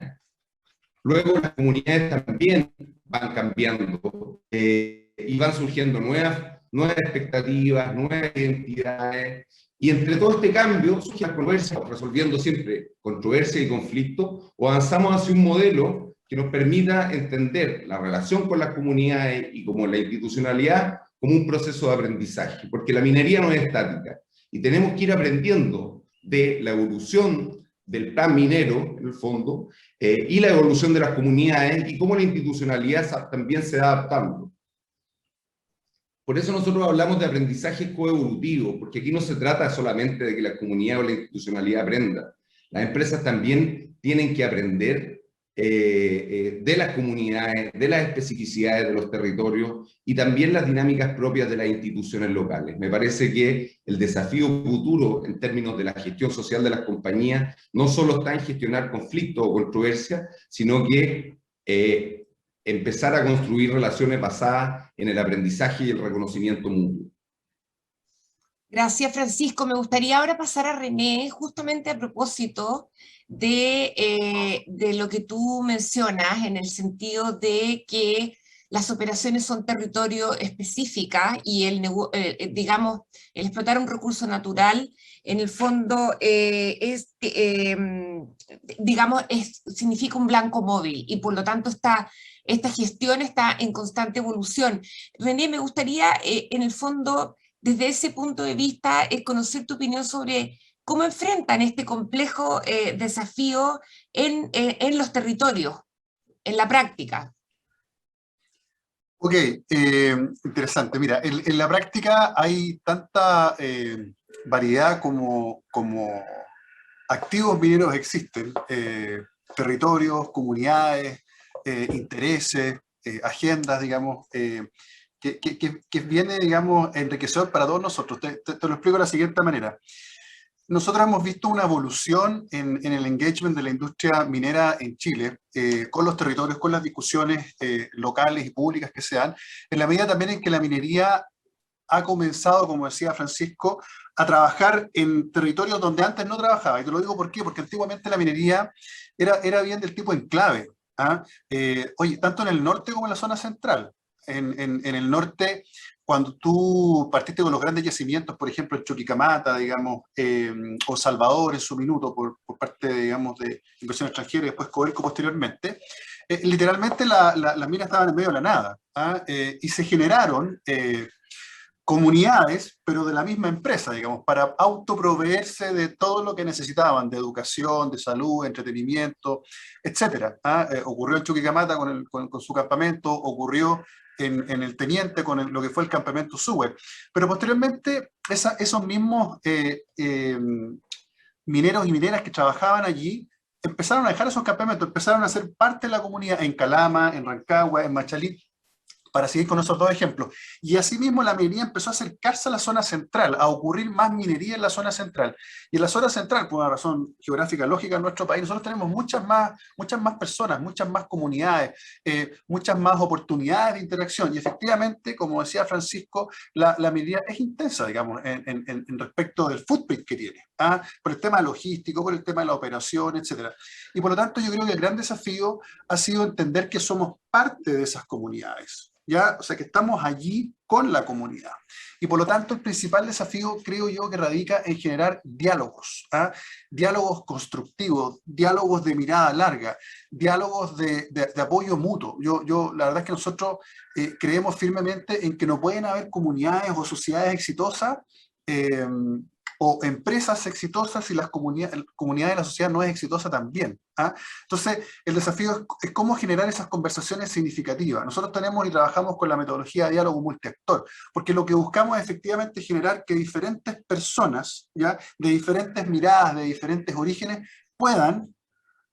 Luego las comunidades también van cambiando, y van surgiendo nuevas expectativas, nuevas identidades, y entre todo este cambio surge la controversia, resolviendo siempre controversia y conflicto, o avanzamos hacia un modelo que nos permita entender la relación con las comunidades y como la institucionalidad como un proceso de aprendizaje, porque la minería no es estática, y tenemos que ir aprendiendo de la evolución del plan minero, en el fondo, y la evolución de las comunidades, y cómo la institucionalidad también se va adaptando. Por eso nosotros hablamos de aprendizaje coevolutivo, porque aquí no se trata solamente de que la comunidad o la institucionalidad aprenda. Las empresas también tienen que aprender de las comunidades, de las especificidades de los territorios y también las dinámicas propias de las instituciones locales. Me parece que el desafío futuro en términos de la gestión social de las compañías no solo está en gestionar conflictos o controversias, sino que empezar a construir relaciones basadas en el aprendizaje y el reconocimiento mutuo. Gracias, Francisco. Me gustaría ahora pasar a René, justamente a propósito de lo que tú mencionas, en el sentido de que las operaciones son territorio específicas y digamos, el explotar un recurso natural, en el fondo, significa un blanco móvil, y por lo tanto esta gestión está en constante evolución. René, me gustaría, en el fondo, desde ese punto de vista, conocer tu opinión sobre cómo enfrentan este complejo desafío en los territorios, en la práctica. Ok, interesante. Mira, en la práctica hay tanta variedad como activos mineros existen, territorios, comunidades, intereses, agendas, digamos, que viene, digamos, enriquecedor para todos nosotros. Te lo explico de la siguiente manera. Nosotros hemos visto una evolución en el engagement de la industria minera en Chile, con los territorios, con las discusiones locales y públicas que se dan, en la medida también en que la minería ha comenzado, como decía Francisco, a trabajar en territorios donde antes no trabajaba. Y te lo digo por qué, porque antiguamente la minería era bien del tipo enclave. ¿Ah? Oye, tanto en el norte como en la zona central. En el norte, cuando tú partiste con los grandes yacimientos, por ejemplo, en Chuquicamata, digamos, o Salvador en su minuto, por parte, digamos, de inversión extranjera y después Codelco posteriormente, literalmente las minas estaban en medio de la nada. ¿Ah? Y se generaron comunidades, pero de la misma empresa, digamos, para autoproveerse de todo lo que necesitaban, de educación, de salud, entretenimiento, etc. Ocurrió en Chuquicamata con su campamento, ocurrió en el Teniente con lo que fue el campamento Sue, pero posteriormente esos mismos mineros y mineras que trabajaban allí empezaron a dejar esos campamentos, empezaron a ser parte de la comunidad en Calama, en Rancagua, en Machalí, para seguir con esos dos ejemplos. Y asimismo la minería empezó a acercarse a la zona central, a ocurrir más minería en la zona central. Y en la zona central, por una razón geográfica lógica en nuestro país, nosotros tenemos muchas más personas, muchas más comunidades, muchas más oportunidades de interacción. Y efectivamente, como decía Francisco, la minería es intensa, digamos, en respecto del footprint que tiene, por el tema logístico, por el tema de la operación, etc. Y por lo tanto yo creo que el gran desafío ha sido entender que somos parte de esas comunidades. ¿Ya? O sea, que estamos allí con la comunidad. Y por lo tanto, el principal desafío, creo yo, que radica en generar diálogos, diálogos constructivos, diálogos de mirada larga, diálogos de apoyo mutuo. La verdad es que nosotros creemos firmemente en que no pueden haber comunidades o sociedades exitosas o empresas exitosas si la comunidad de la sociedad no es exitosa también. Entonces, el desafío es cómo generar esas conversaciones significativas. Nosotros tenemos y trabajamos con la metodología de diálogo multiactor, porque lo que buscamos es efectivamente generar que diferentes personas, ¿ya?, de diferentes miradas, de diferentes orígenes, puedan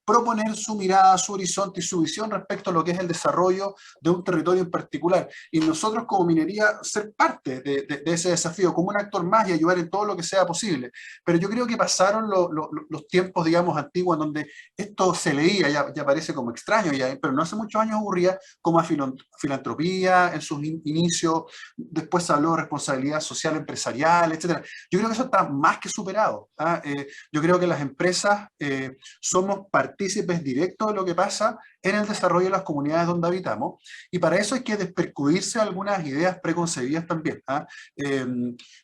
proponer su mirada, su horizonte y su visión respecto a lo que es el desarrollo de un territorio en particular. Y nosotros como minería ser parte de ese desafío, como un actor más y ayudar en todo lo que sea posible. Pero yo creo que pasaron los tiempos, digamos, antiguos, en donde esto se leía, ya parece como extraño, pero no hace muchos años ocurría como a filantropía en sus inicios, después se habló de responsabilidad social empresarial, etc. Yo creo que eso está más que superado. Yo creo que las empresas somos partícipes directos de lo que pasa en el desarrollo de las comunidades donde habitamos, y para eso hay que despercudirse algunas ideas preconcebidas también.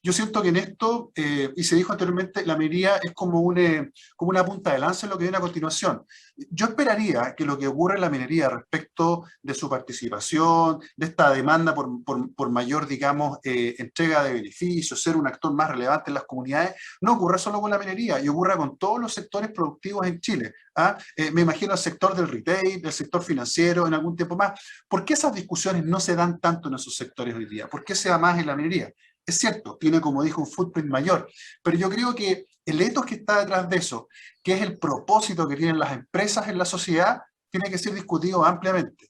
Yo siento que en esto, y se dijo anteriormente, la minería es como una punta de lanza en lo que viene a continuación. Yo esperaría que lo que ocurre en la minería respecto de su participación, de esta demanda por mayor, digamos, entrega de beneficios, ser un actor más relevante en las comunidades, no ocurra solo con la minería, y ocurra con todos los sectores productivos en Chile. Me imagino el sector del retail, el sector financiero, en algún tiempo más. ¿Por qué esas discusiones no se dan tanto en esos sectores hoy día? ¿Por qué se da más en la minería? Es cierto, tiene, como dijo, un footprint mayor, pero yo creo que el ethos que está detrás de eso, que es el propósito que tienen las empresas en la sociedad, tiene que ser discutido ampliamente.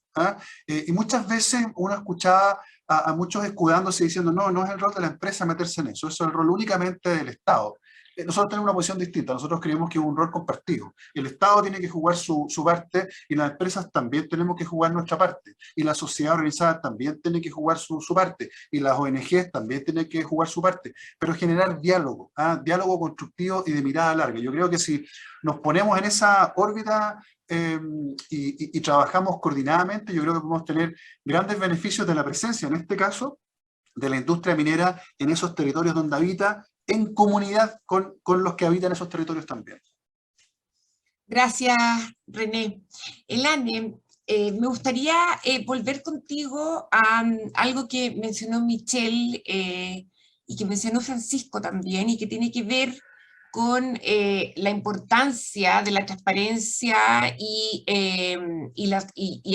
Y muchas veces uno escuchaba a muchos escudándose diciendo, no es el rol de la empresa meterse en eso es el rol únicamente del Estado. Nosotros tenemos una posición distinta, nosotros creemos que es un rol compartido. El Estado tiene que jugar su parte, y las empresas también tenemos que jugar nuestra parte, y la sociedad organizada también tiene que jugar su parte, y las ONGs también tienen que jugar su parte, pero generar diálogo, diálogo constructivo y de mirada larga. Yo creo que si nos ponemos en esa órbita y trabajamos coordinadamente, yo creo que podemos tener grandes beneficios de la presencia, en este caso, de la industria minera en esos territorios donde habita, en comunidad con los que habitan esos territorios también. Gracias, René. Elane, me gustaría volver contigo a algo que mencionó Michelle y que mencionó Francisco también, y que tiene que ver con la importancia de la transparencia y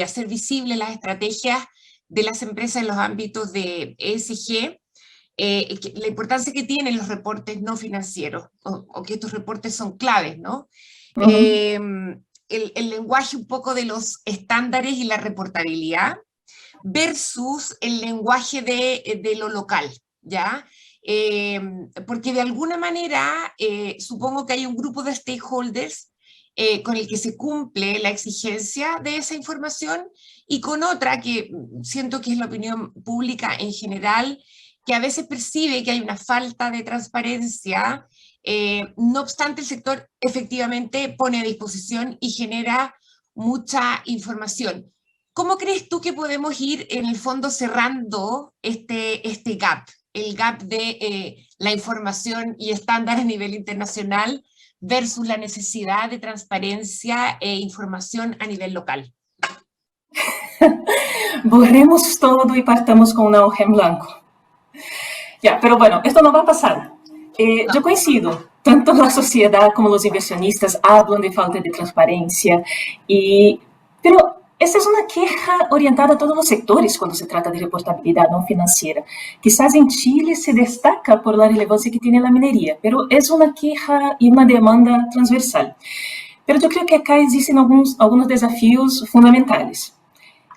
hacer visibles las estrategias de las empresas en los ámbitos de ESG, la importancia que tienen los reportes no financieros, o que estos reportes son claves, ¿no? El lenguaje un poco de los estándares y la reportabilidad, versus el lenguaje de lo local, ¿ya? Porque de alguna manera supongo que hay un grupo de stakeholders con el que se cumple la exigencia de esa información y con otra que siento que es la opinión pública en general, que a veces percibe que hay una falta de transparencia, no obstante el sector efectivamente pone a disposición y genera mucha información. ¿Cómo crees tú que podemos ir en el fondo cerrando este gap? El gap de la información y estándar a nivel internacional versus la necesidad de transparencia e información a nivel local. Borremos todo y partamos con una hoja en blanco. Ya, pero bueno, esto no va a pasar. Yo coincido, tanto la sociedad como los inversionistas hablan de falta de transparencia, pero esta es una queja orientada a todos los sectores cuando se trata de reportabilidad no financiera. Quizás en Chile se destaca por la relevancia que tiene la minería, pero es una queja y una demanda transversal. Pero yo creo que acá existen algunos desafíos fundamentales.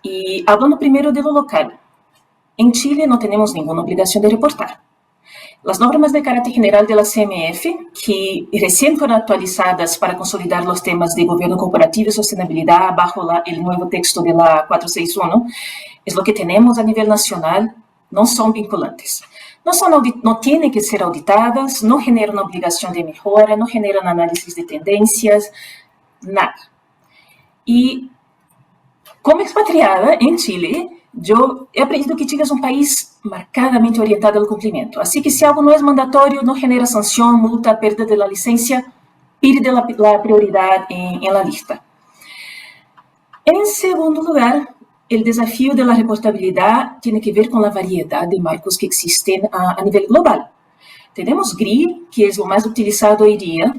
Y hablando primero de lo local, en Chile no tenemos ninguna obligación de reportar. Las normas de carácter general de la CMF, que recién fueron actualizadas para consolidar los temas de gobierno corporativo y sostenibilidad bajo el nuevo texto de la 461, es lo que tenemos a nivel nacional, no son vinculantes. No tienen que ser auditadas, no generan obligación de mejora, no generan análisis de tendencias, nada. Y como expatriada en Chile, yo he aprendido que Chile es un país marcadamente orientado al cumplimiento. Así que si algo no es mandatorio, no genera sanción, multa, pérdida de la licencia, pierde la prioridad en la lista. En segundo lugar, el desafío de la reportabilidad tiene que ver con la variedad de marcos que existen a nivel global. Tenemos GRI, que es lo más utilizado hoy día,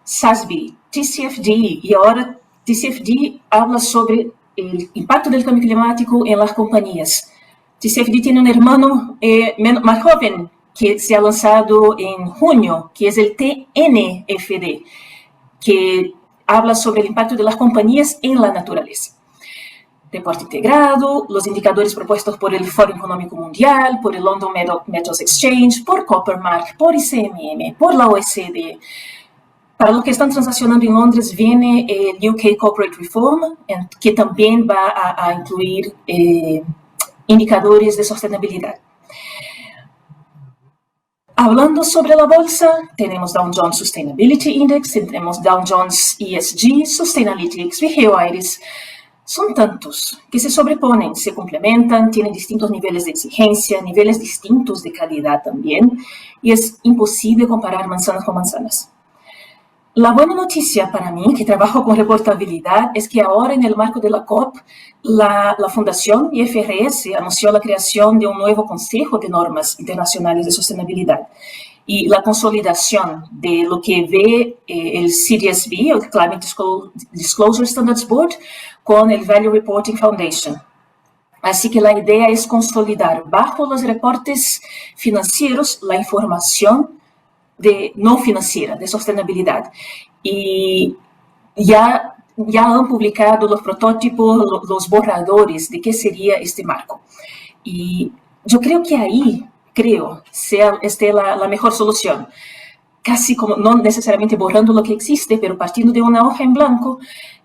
SASB, TCFD, y ahora TCFD habla sobre el impacto del cambio climático en las compañías. TCFD tiene un hermano más joven que se ha lanzado en junio, que es el TNFD, que habla sobre el impacto de las compañías en la naturaleza. Reporte integrado, los indicadores propuestos por el Foro Económico Mundial, por el London Metals Exchange, por Copper Mark, por ICMM, por la OECD. Para los que están transaccionando en Londres viene el UK Corporate Reform, que también va a incluir indicadores de sostenibilidad. Hablando sobre la bolsa, tenemos Dow Jones Sustainability Index, tenemos Dow Jones ESG, Sustainalytics, Vigeo Eiris. Son tantos que se sobreponen, se complementan, tienen distintos niveles de exigencia, niveles distintos de calidad también, y es imposible comparar manzanas con manzanas. La buena noticia para mí, que trabajo con reportabilidad, es que ahora en el marco de la COP, la Fundación IFRS anunció la creación de un nuevo Consejo de Normas Internacionales de Sostenibilidad y la consolidación de lo que ve el CDSB, el Climate Disclosure Standards Board, con el Value Reporting Foundation. Así que la idea es consolidar bajo los reportes financieros la información no financiera, de sostenibilidad. Y ya han publicado los prototipos, los borradores de qué sería este marco. Y yo creo que ahí, esté la mejor solución. Casi como, no necesariamente borrando lo que existe, pero partiendo de una hoja en blanco,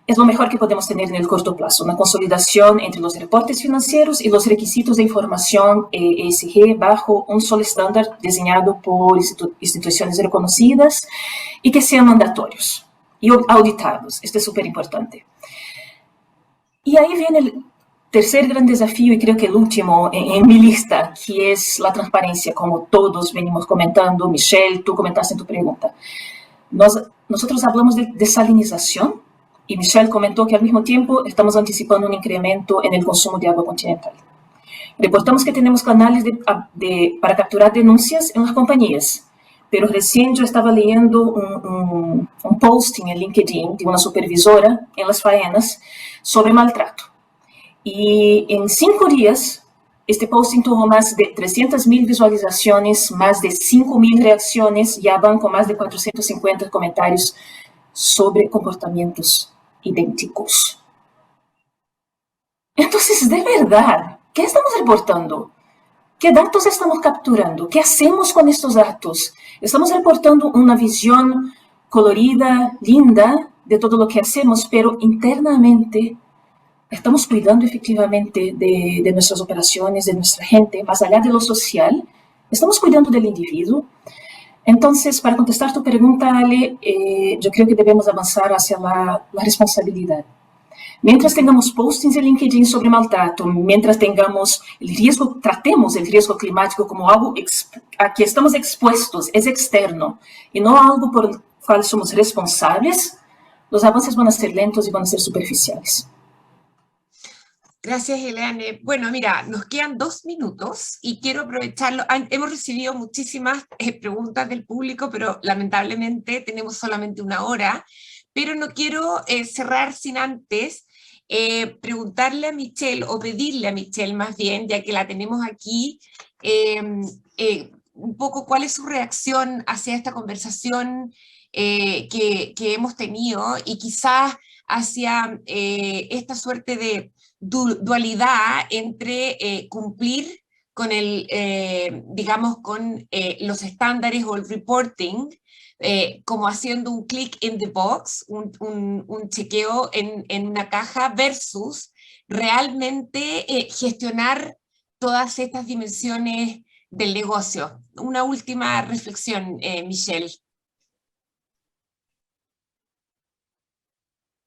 es lo mejor que podemos tener en el corto plazo, una consolidación entre los reportes financieros y los requisitos de información ESG bajo un solo estándar diseñado por instituciones reconocidas y que sean mandatorios y auditados. Esto es súper importante. Y ahí viene el tercer gran desafío y creo que el último en mi lista, que es la transparencia, como todos venimos comentando. Michelle, tú comentaste en tu pregunta. Nosotros hablamos de desalinización, y Michelle comentó que al mismo tiempo estamos anticipando un incremento en el consumo de agua continental. Reportamos que tenemos canales para capturar denuncias en las compañías, pero recién yo estaba leyendo un posting en LinkedIn de una supervisora en las faenas sobre maltrato. Y en 5 días, este posting tuvo más de 300.000 visualizaciones, más de 5.000 reacciones, ya van con más de 450 comentarios sobre comportamientos idénticos. Entonces, de verdad, ¿qué estamos reportando? ¿Qué datos estamos capturando? ¿Qué hacemos con estos datos? Estamos reportando una visión colorida, linda de todo lo que hacemos, pero internamente estamos cuidando efectivamente de nuestras operaciones, de nuestra gente, más allá de lo social, estamos cuidando del individuo. Entonces, para contestar tu pregunta, Ale, yo creo que debemos avanzar hacia la responsabilidad. Mientras tengamos postings en LinkedIn sobre maltrato, mientras tengamos el riesgo, tratemos el riesgo climático como algo a que estamos expuestos, es externo, y no algo por el cual somos responsables, los avances van a ser lentos y van a ser superficiales. Gracias, Eliane. Bueno, mira, nos quedan 2 minutos y quiero aprovecharlo. Hemos recibido muchísimas preguntas del público, pero lamentablemente tenemos solamente 1 hora. Pero no quiero cerrar sin antes preguntarle a Michelle, o pedirle a Michelle más bien, ya que la tenemos aquí, un poco cuál es su reacción hacia esta conversación que hemos tenido y quizás hacia esta suerte de dualidad entre cumplir con digamos, con los estándares o el reporting, como haciendo un click in the box, un chequeo en una caja, versus realmente gestionar todas estas dimensiones del negocio. Una última reflexión, Michelle.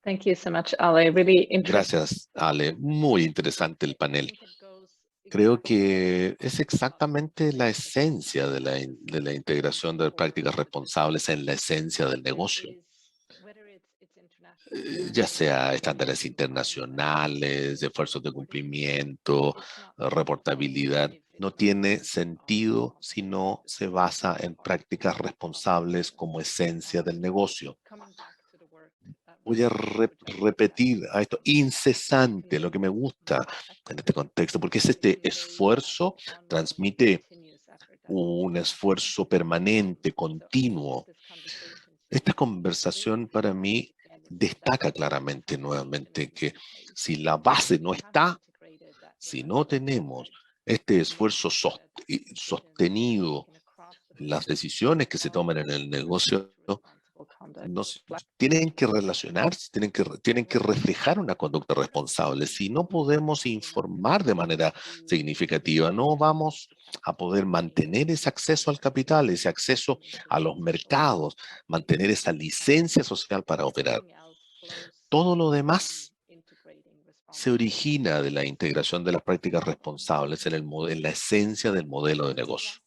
Thank you so much, Ale. Really interesting. Gracias, Ale. Muy interesante el panel. Creo que es exactamente la esencia de la integración de prácticas responsables en la esencia del negocio. Ya sea estándares internacionales, esfuerzos de cumplimiento, reportabilidad, no tiene sentido si no se basa en prácticas responsables como esencia del negocio. Voy a repetir a esto, incesante, lo que me gusta en este contexto, porque es este esfuerzo, transmite un esfuerzo permanente, continuo. Esta conversación para mí destaca claramente nuevamente que si la base no está, si no tenemos este esfuerzo sostenido, las decisiones que se toman en el negocio tienen que relacionarse, tienen que reflejar una conducta responsable. Si no podemos informar de manera significativa, no vamos a poder mantener ese acceso al capital, ese acceso a los mercados, mantener esa licencia social para operar. Todo lo demás se origina de la integración de las prácticas responsables en la esencia del modelo de negocio.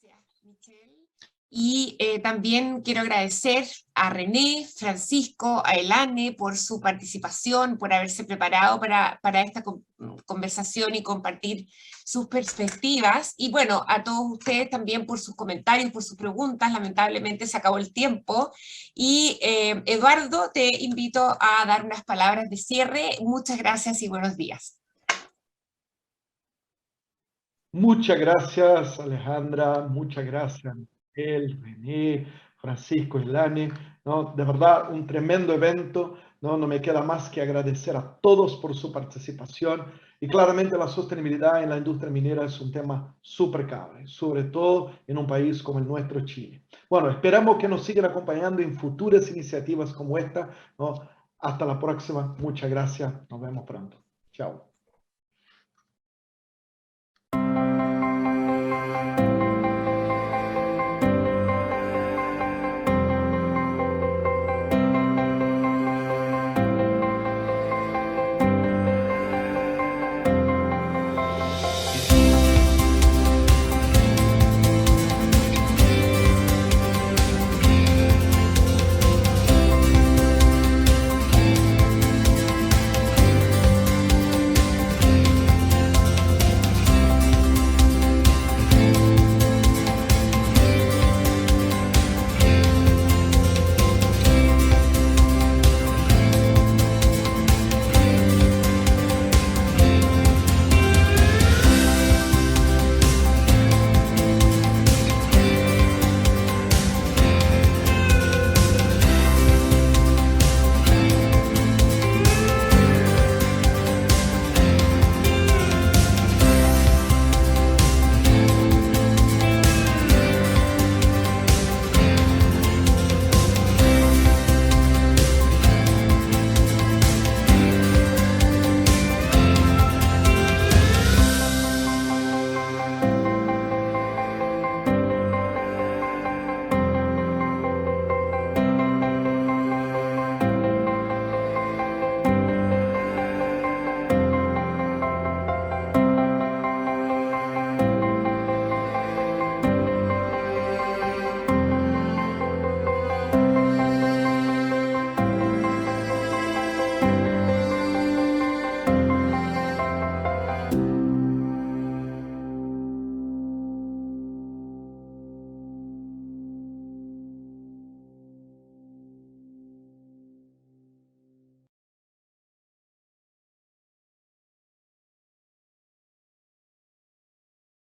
Y también quiero agradecer a René, Francisco, a Eliane por su participación, por haberse preparado para esta conversación y compartir sus perspectivas. Y bueno, a todos ustedes también por sus comentarios, por sus preguntas. Lamentablemente se acabó el tiempo. Y Eduardo, te invito a dar unas palabras de cierre. Muchas gracias y buenos días. Muchas gracias, Alejandra. Muchas gracias. René, Francisco, Eliane, ¿no? De verdad, un tremendo evento, ¿no? No me queda más que agradecer a todos por su participación y claramente la sostenibilidad en la industria minera es un tema súper clave, sobre todo en un país como el nuestro, Chile. Bueno, esperamos que nos sigan acompañando en futuras iniciativas como esta, ¿no? Hasta la próxima, muchas gracias, nos vemos pronto. Chao.